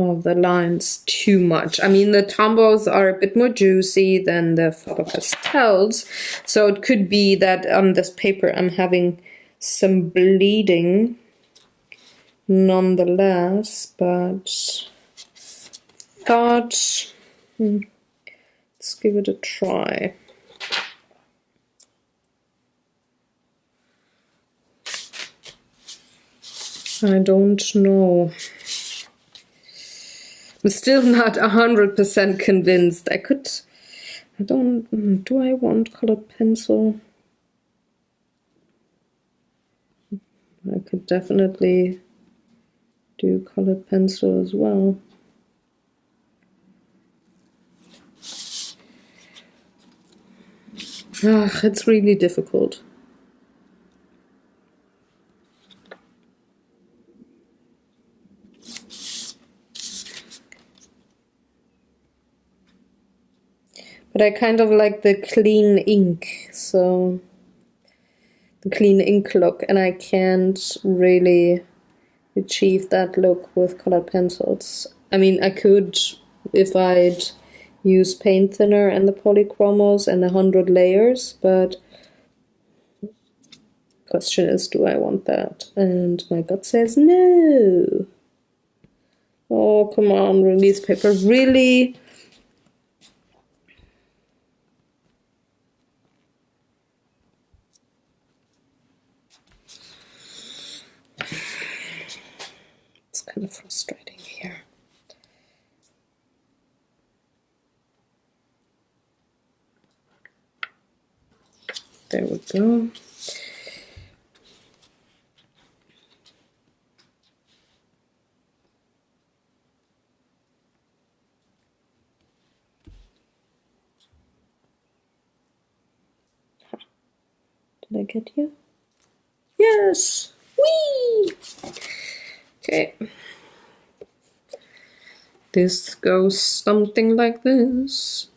of the lines too much. I mean, the Tombows are a bit more juicy than the Faber-Castells, so it could be that on this paper I'm having some bleeding nonetheless, but thought, let's give it a try. I don't know. I'm still not 100% convinced. Do I want colored pencil? I could definitely do colored pencil as well. It's really difficult. But I kind of like the clean ink, so the clean ink look, and I can't really achieve that look with colored pencils. I mean, I could if I'd use paint thinner and the polychromos and 100 layers, but question is, do I want that? And my gut says no. Oh, come on, release paper, really? It's kind of frustrating here. There we go. Did I get you? Yes! Whee! Okay. This goes something like this.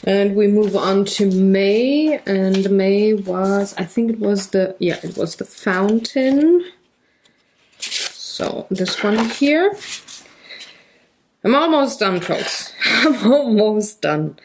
And we move on to May, and May was, I think it was the, yeah, it was the fountain. So this one here. I'm almost done, folks. I'm almost done.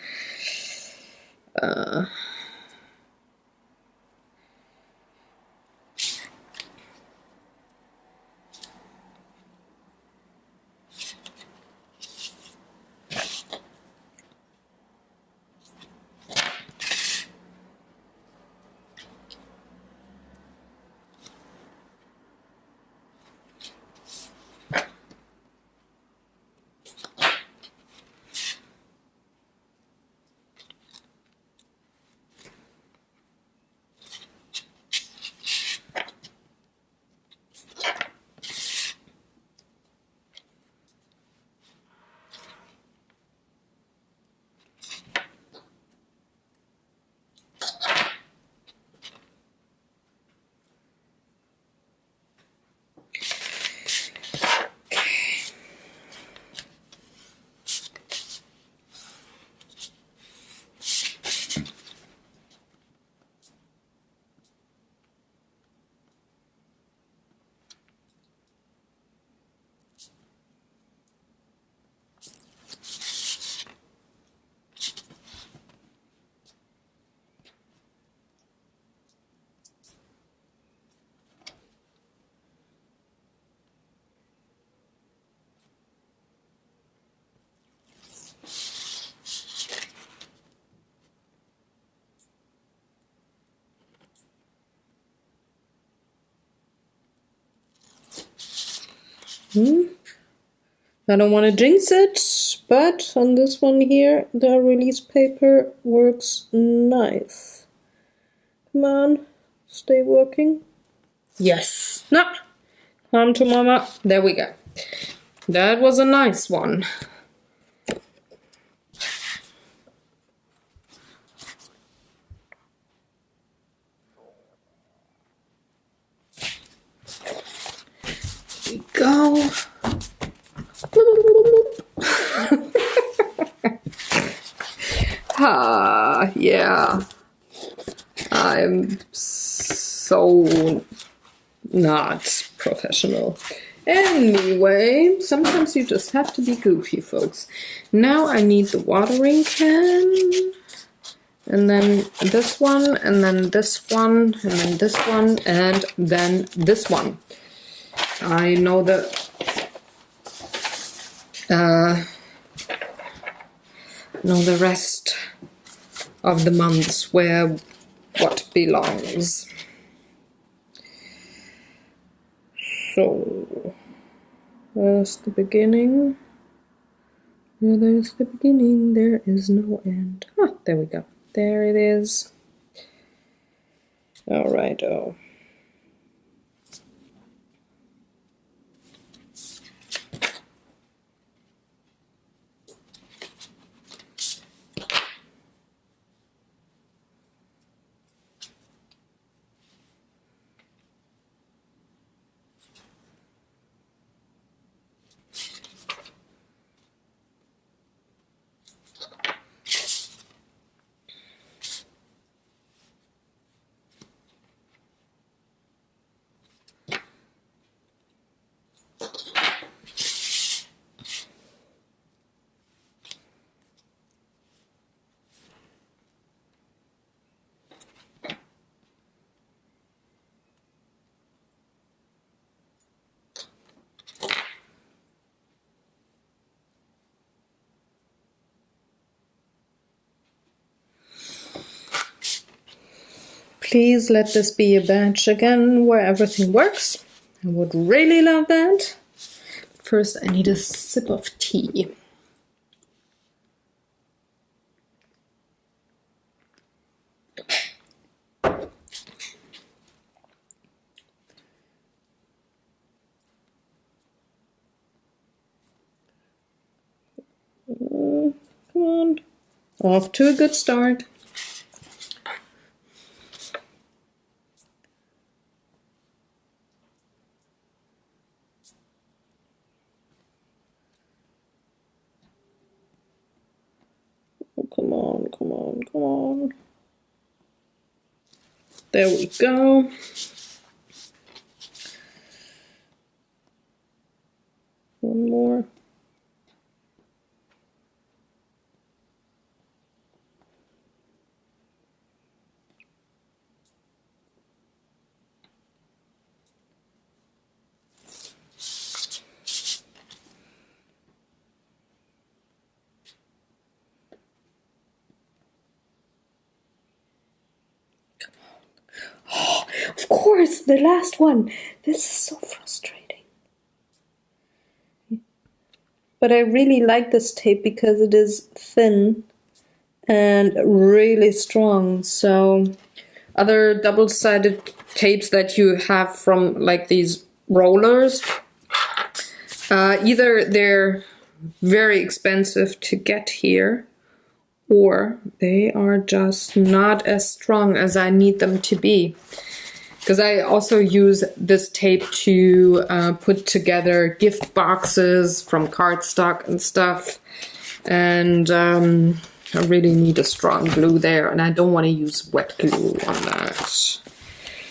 I don't want to jinx it, but on this one here, the release paper works nice. Come on, stay working. Yes. No. Come to mama. There we go. That was a nice one. Here we go. Yeah. I'm so not professional. Anyway, sometimes you just have to be goofy, folks. Now I need the watering can. And then this one, and then this one, and then this one, and then this one. I know the rest of the months where what belongs. So there's the beginning. Where there's the beginning, there is no end. Ah, there we go. There it is. All right. Oh. Please let this be a batch again where everything works. I would really love that. First, I need a sip of tea. Come on. Off to a good start. Come on, come on, come on. There we go. One more. Of course, the last one. This is so frustrating. But I really like this tape because it is thin and really strong. So other double-sided tapes that you have from like these rollers, either they're very expensive to get here, or they are just not as strong as I need them to be. Because I also use this tape to put together gift boxes from cardstock and stuff. And I really need a strong glue there. And I don't want to use wet glue on that.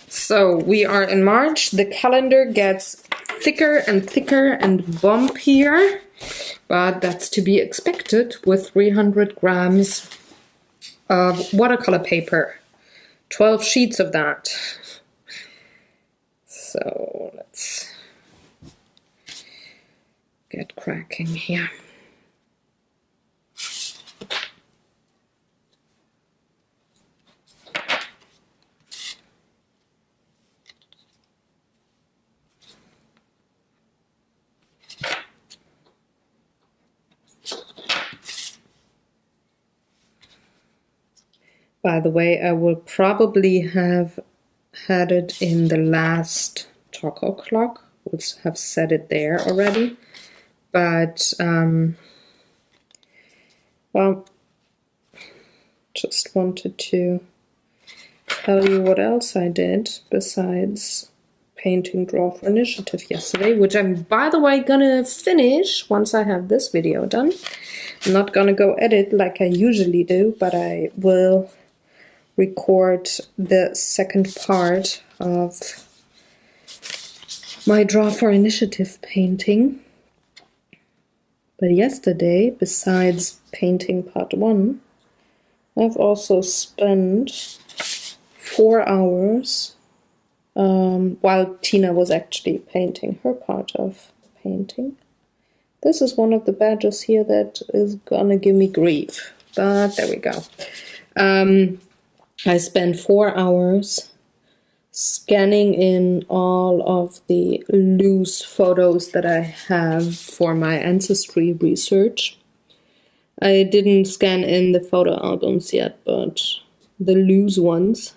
So we are in March. The calendar gets thicker and thicker and bumpier. But that's to be expected with 300 grams of watercolor paper. 12 sheets of that. So let's get cracking here. By the way, I will probably have had it in the last talk o'clock, would have said it there already, but well, just wanted to tell you what else I did besides painting Draw for Initiative yesterday, which I'm, by the way, gonna finish once I have this video done. I'm not gonna go edit like I usually do, but I will record the second part of my Draw for Initiative painting. But yesterday, besides painting part 1, I've also spent 4 hours while Tina was actually painting her part of painting. This is one of the badges here that is gonna give me grief, but there we go. I spent 4 hours scanning in all of the loose photos that I have for my ancestry research. I didn't scan in the photo albums yet, but the loose ones.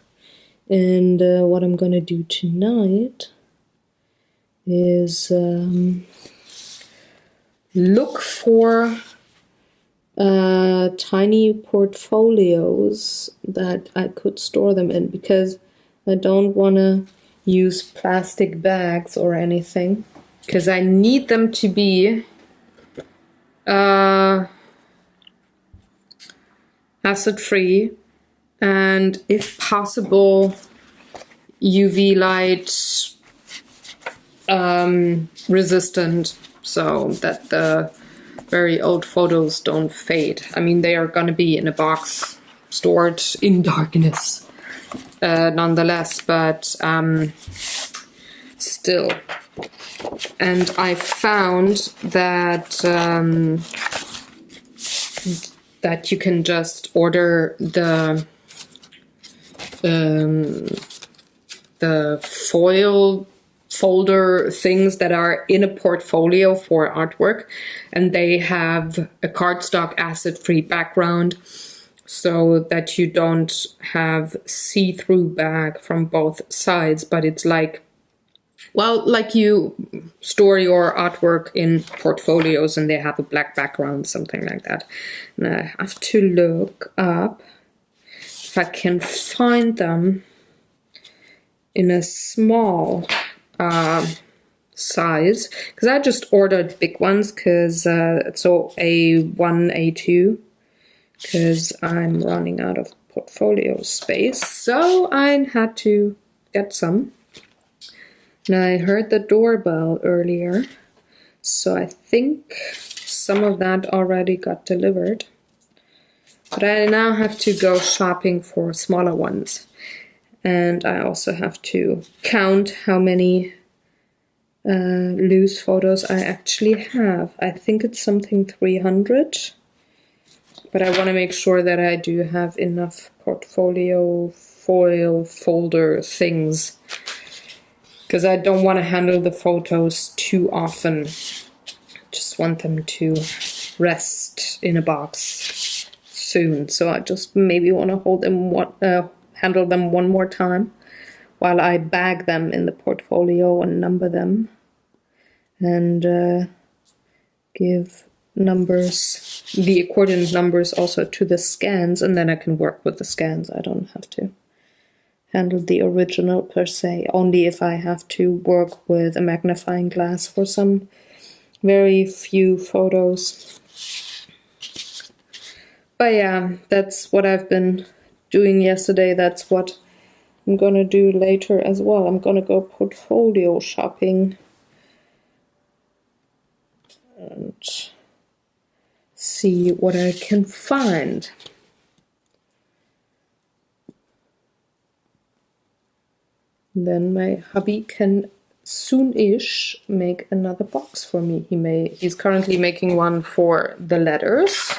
And what I'm gonna do tonight is look for tiny portfolios that I could store them in, because I don't want to use plastic bags or anything, because I need them to be acid-free and, if possible, UV light resistant, so that the very old photos don't fade. I mean, they are gonna be in a box stored in darkness nonetheless, but still. And I found that that you can just order the foil folder things that are in a portfolio for artwork, and they have a cardstock acid-free background so that you don't have see-through bag from both sides, but it's like, well, like you store your artwork in portfolios and they have a black background, something like that. And I have to look up if I can find them in a small size, because I just ordered big ones, because so A1, A2, because I'm running out of portfolio space, so I had to get some. And I heard the doorbell earlier, so I think some of that already got delivered. But I now have to go shopping for smaller ones. And I also have to count how many loose photos I actually have. I think it's something 300. But I want to make sure that I do have enough portfolio foil folder things, because I don't want to handle the photos too often. Just want them to rest in a box soon. So I just maybe want to hold them handle them one more time while I bag them in the portfolio and number them, and give numbers, the accordant numbers, also to the scans, and then I can work with the scans. I don't have to handle the original per se, only if I have to work with a magnifying glass for some very few photos. But yeah, that's what I've been doing yesterday. That's what I'm gonna do later as well. I'm gonna go portfolio shopping and see what I can find. Then my hubby can soon-ish make another box for me. He's currently making one for the letters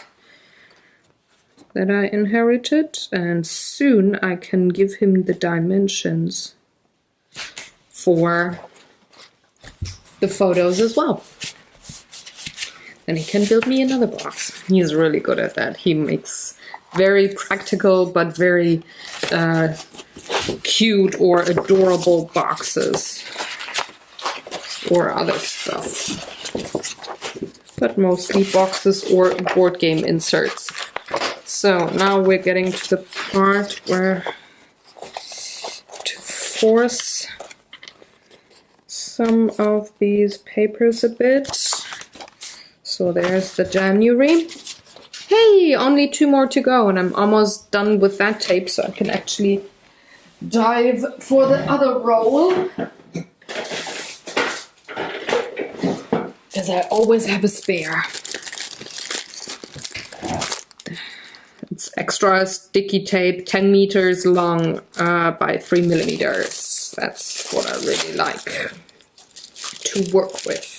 that I inherited, and soon I can give him the dimensions for the photos as well. And he can build me another box. He's really good at that. He makes very practical but very cute or adorable boxes or other stuff. But mostly boxes or board game inserts. So now we're getting to the part where to force some of these papers a bit. So there's the January. Hey, only 2 more to go and I'm almost done with that tape, so I can actually dive for the other roll. Because I always have a spare. It's extra sticky tape, 10 meters long by 3 millimeters. That's what I really like to work with.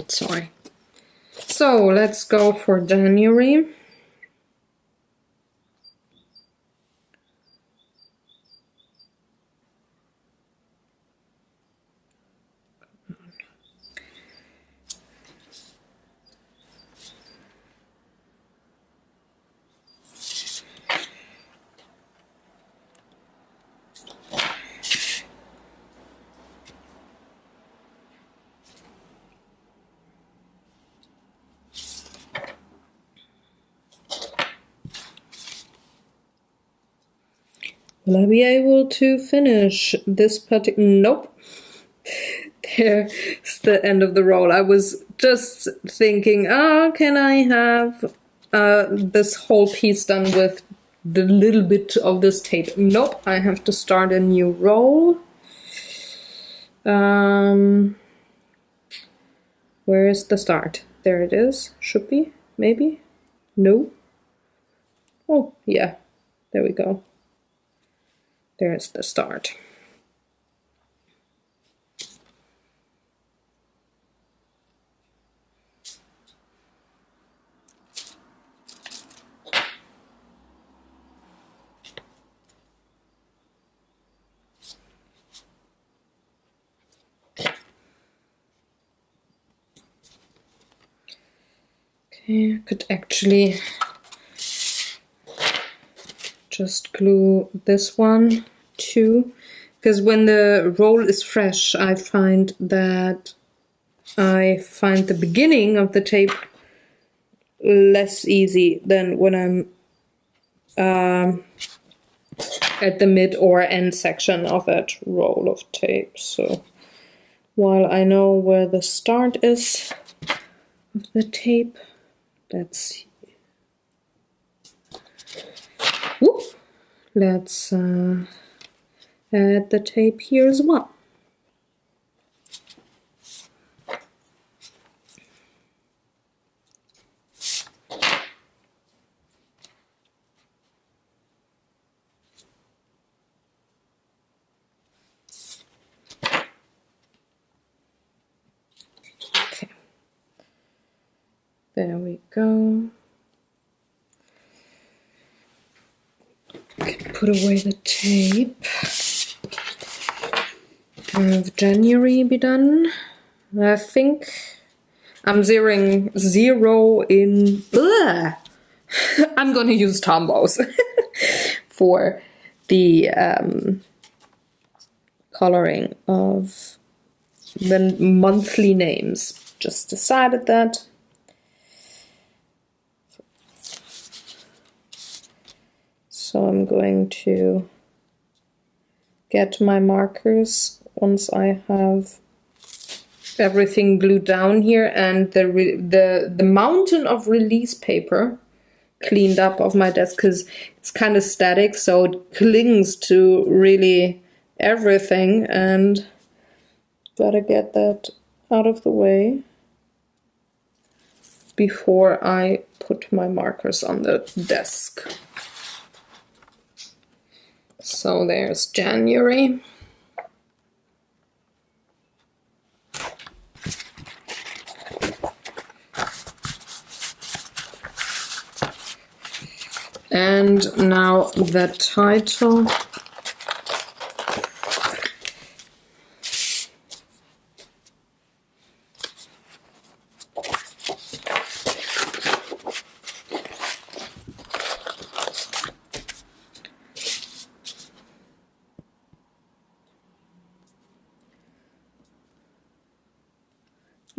Sorry. So let's go for January. Will I be able to finish this particular? Nope. There's the end of the roll. I was just thinking, oh, can I have this whole piece done with the little bit of this tape? Nope, I have to start a new roll. Where is the start? There it is. Should be, maybe? No. Oh, yeah. There we go. There's the start. Okay, I could actually just glue this one too, because when the roll is fresh, I find the beginning of the tape less easy than when I'm at the mid or end section of that roll of tape. So while I know where the start is of the tape, let's add the tape here as well. Okay, there we go. Put away the tape. Have January be done. I think I'm zeroing zero in. I'm gonna use Tombows for the coloring of the monthly names. Just decided that. So I'm going to get my markers once I have everything glued down here and the mountain of release paper cleaned up off my desk, because it's kind of static, so it clings to really everything, and gotta get that out of the way before I put my markers on the desk. So there's January. And now the title.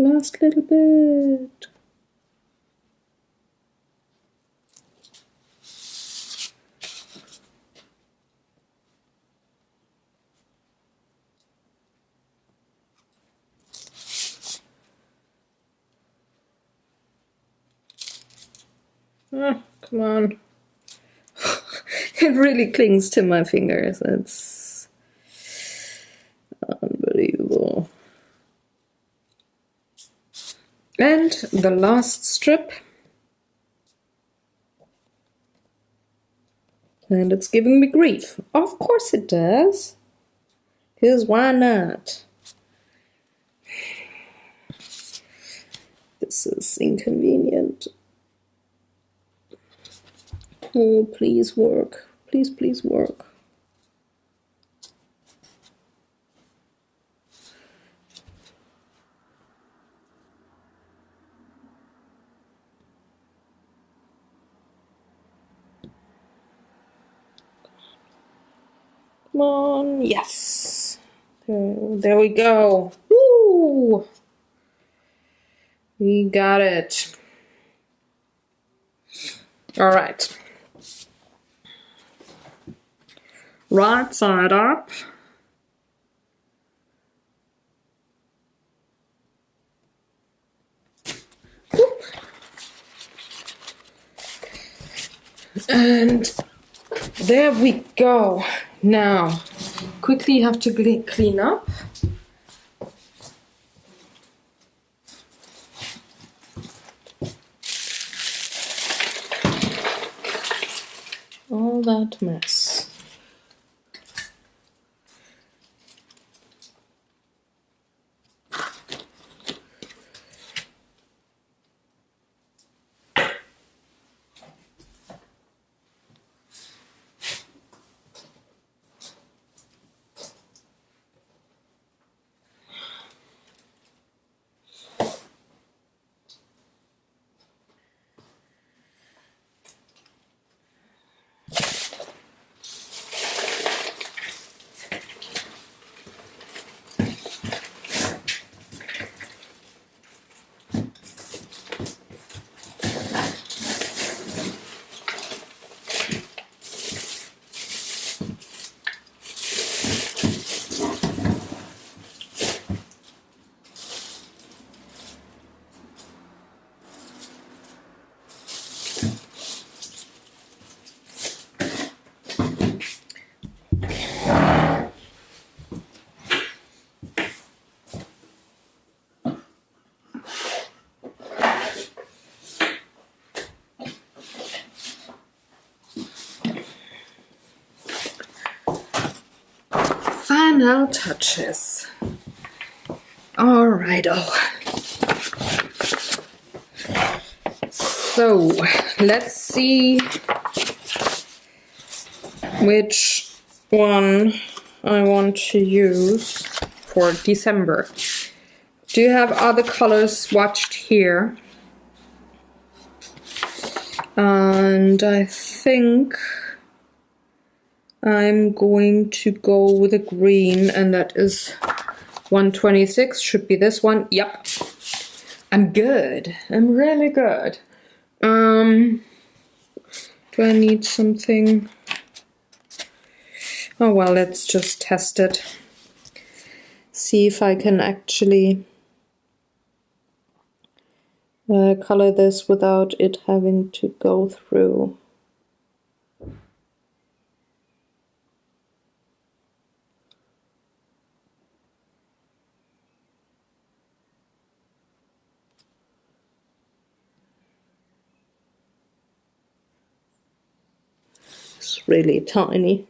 Last little bit. Oh, come on. It really clings to my fingers. It's unbelievable. And the last strip. And it's giving me grief. Of course it does. Because why not? This is inconvenient. Oh, please work. Please, please work. Come on, yes. There we go. Woo! We got it. All right. Right side up. Whoop. And there we go. Now, quickly have to clean up. All that mess. Final touches. All righto. So let's see which one I want to use for December. Do you have other colors swatched here? And I think I'm going to go with a green, and that is 126. Should be this one. Yep. I'm good. I'm really good. Do I need something? Oh well, let's just test it. See if I can actually color this without it having to go through. It's really tiny.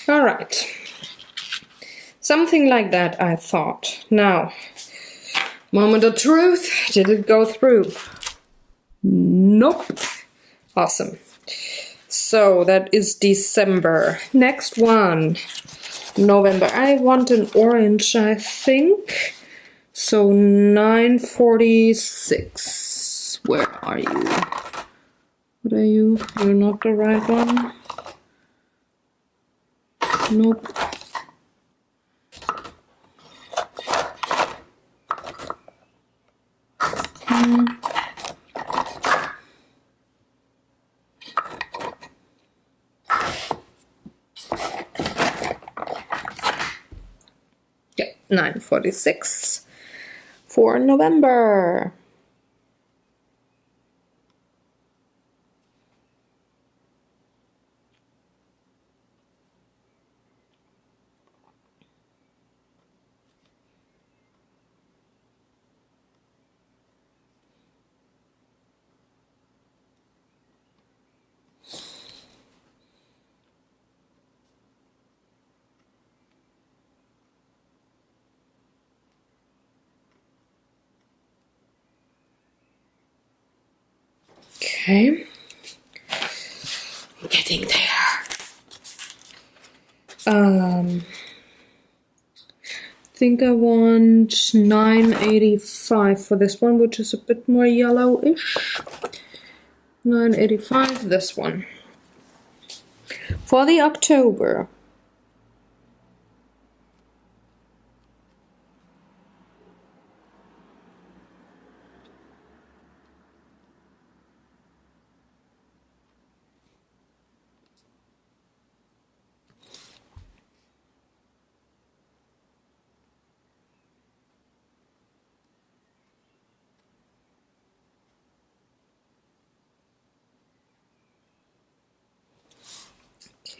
All right. Something like that, I thought. Now, moment of truth. Did it go through? Nope. Awesome. So that is December. Next one, November. I want an orange, I think. So 946. Where are you? What are you? You're not the right one. Nope. 9:46 for November. Okay, getting there. I think I want 985 for this one, which is a bit more yellowish. 985, this one. For the October.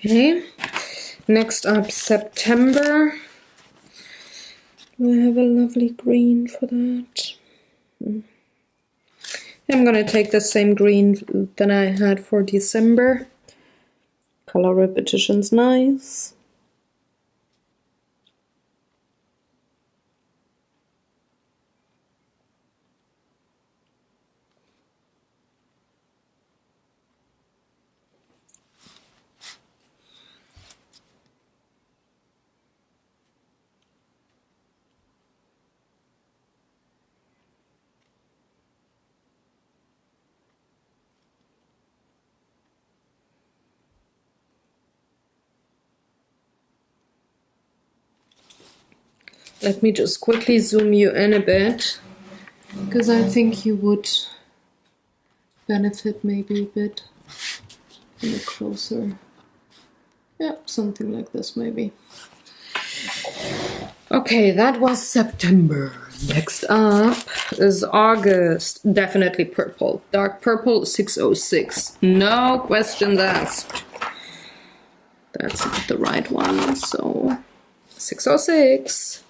Okay, next up September. Do I have a lovely green for that? I'm gonna take the same green that I had for December. Color repetition's nice. Let me just quickly zoom you in a bit, because I think you would benefit maybe a bit in a closer. Yeah, something like this maybe. Okay, that was September. Next up is August. Definitely purple. Dark purple, 606. No questions asked. That's not the right one, so 606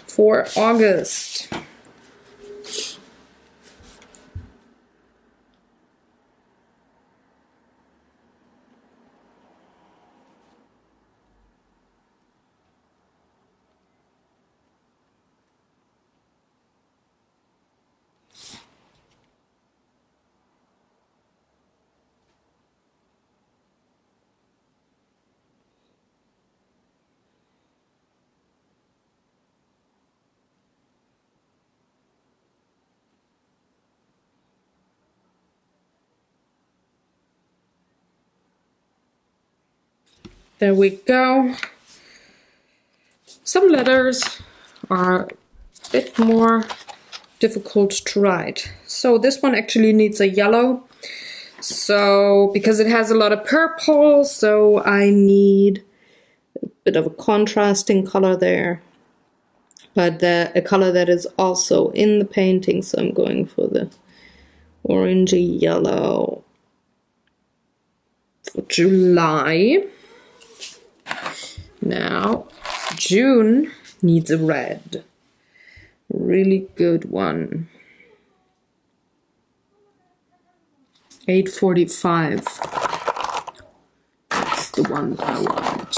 for August. There we go. Some letters are a bit more difficult to write. So this one actually needs a yellow. So because it has a lot of purple, so I need a bit of a contrasting color there. But a color that is also in the painting, so I'm going for the orangey yellow. For July. Now, June needs a red. Really good one. 845. That's the one I want.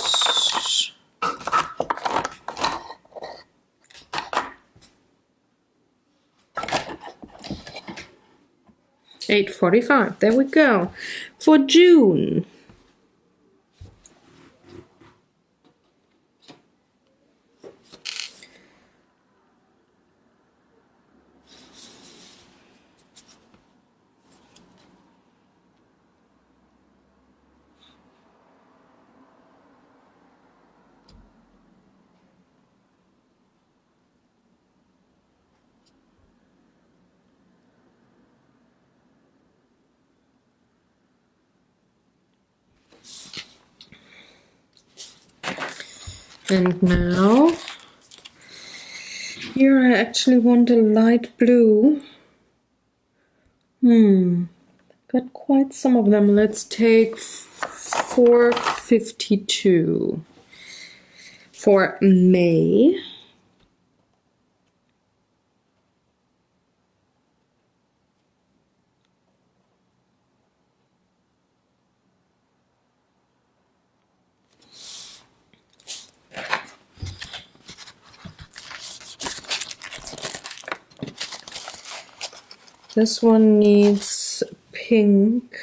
845. There we go. For June. And now here I actually want a light blue. Got quite some of them. Let's take 452 for May. This one needs pink.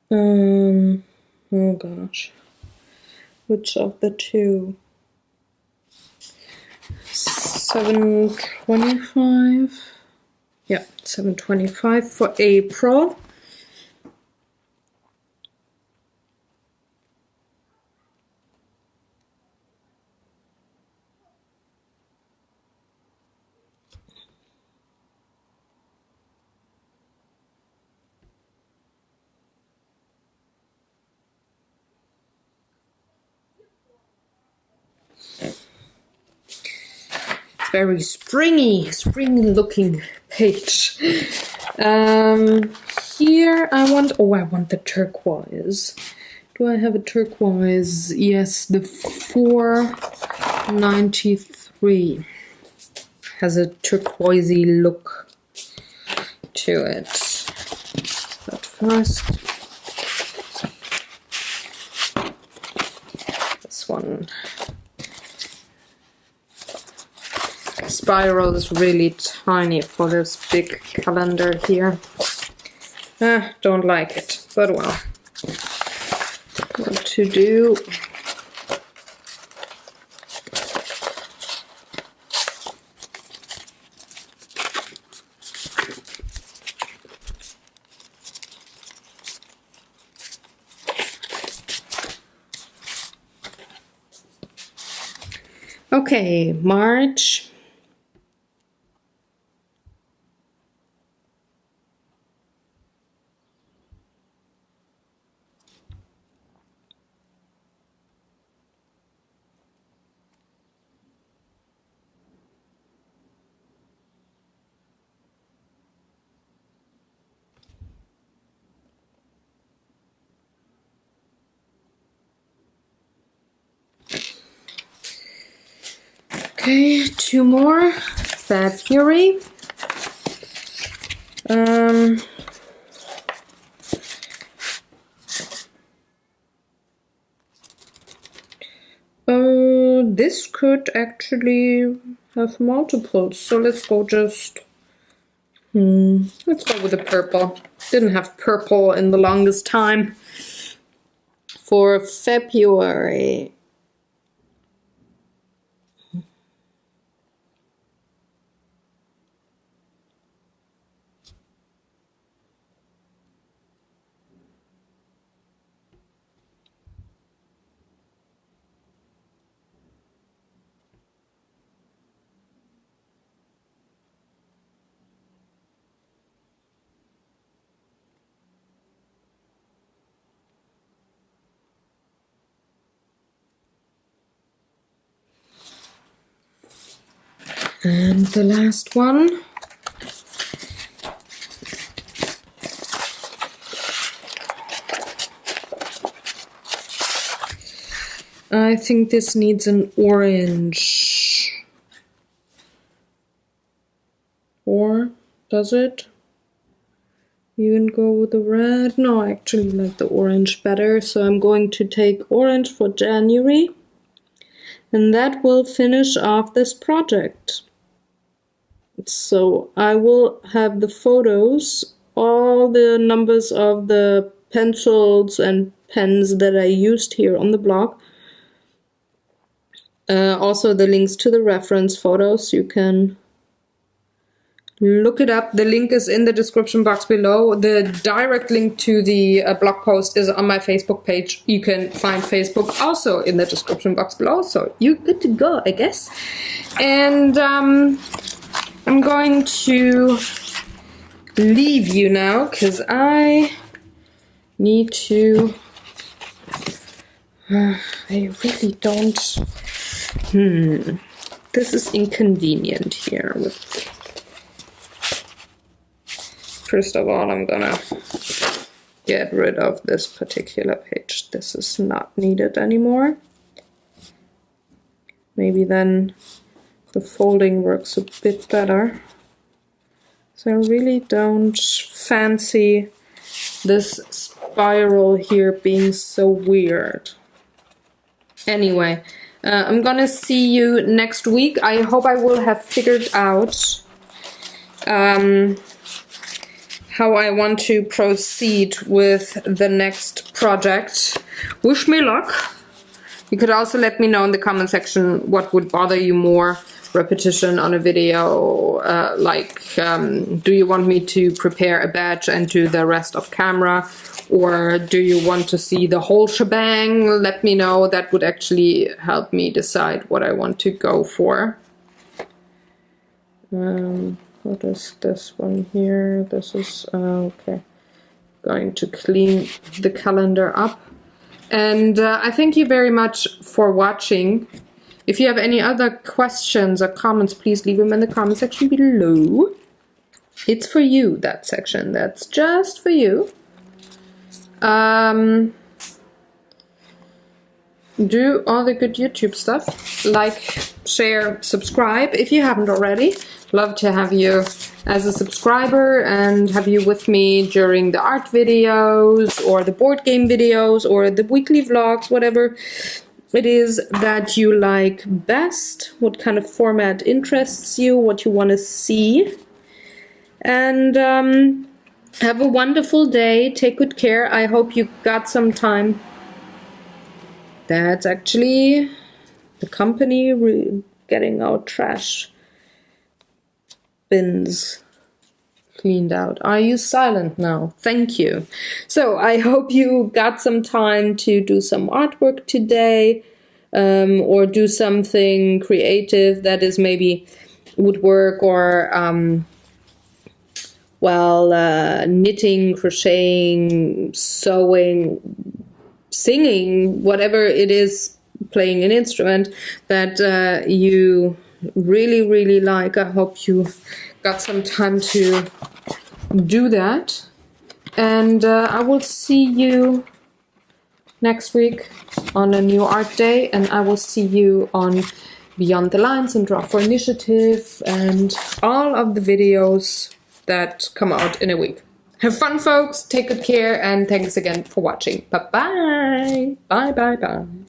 Oh gosh. Which of the two? 725. Yeah, 725 for April. Very springy looking page. Here I want the turquoise. Do I have a turquoise? Yes, the 493 has a turquoisey look to it. But first, this one. Spiral is really tiny for this big calendar here. Don't like it, but well, what to do? Okay, March. Okay, two more. February. This could actually have multiples, so let's go just... let's go with the purple. Didn't have purple in the longest time. For February... And the last one. I think this needs an orange. Or does it? Even go with the red? No, I actually like the orange better, so I'm going to take orange for January. And that will finish off this project. So I will have the photos, all the numbers of the pencils and pens that I used here on the blog. Also the links to the reference photos. You can look it up. The link is in the description box below. The direct link to the blog post is on my Facebook page. You can find Facebook also in the description box below. So you're good to go, I guess. And I'm going to leave you now because I need to... I really don't this is inconvenient here. First of all, I'm gonna get rid of this particular page. This is not needed anymore. Maybe then the folding works a bit better. So I really don't fancy this spiral here being so weird. Anyway, I'm gonna see you next week. I hope I will have figured out how I want to proceed with the next project. Wish me luck. You could also let me know in the comment section what would bother you more, repetition on a video, do you want me to prepare a batch and do the rest of camera, or do you want to see the whole shebang? Let me know. That would actually help me decide what I want to go for. What is this one here? This is, okay. Going to clean the calendar up. And I thank you very much for watching. If you have any other questions or comments, please leave them in the comment section below. It's for you, that section. That's just for you. Do all the good YouTube stuff. Like, share, subscribe if you haven't already. Love to have you as a subscriber and have you with me during the art videos or the board game videos or the weekly vlogs, whatever it is that you like best, what kind of format interests you, what you want to see. And have a wonderful day. Take good care. I hope you got some time. That's actually the company getting our trash bins cleaned out. Are you silent now? Thank you. So I hope you got some time to do some artwork today, or do something creative that is maybe woodwork or knitting, crocheting, sewing, singing, whatever it is, playing an instrument that you really like. I hope you got some time to do that, and I will see you next week on a new art day, and I will see you on Beyond the Lines and Draw for Initiative and all of the videos that come out in a week. Have fun, folks. Take good care, and thanks again for watching. Bye-bye. Bye.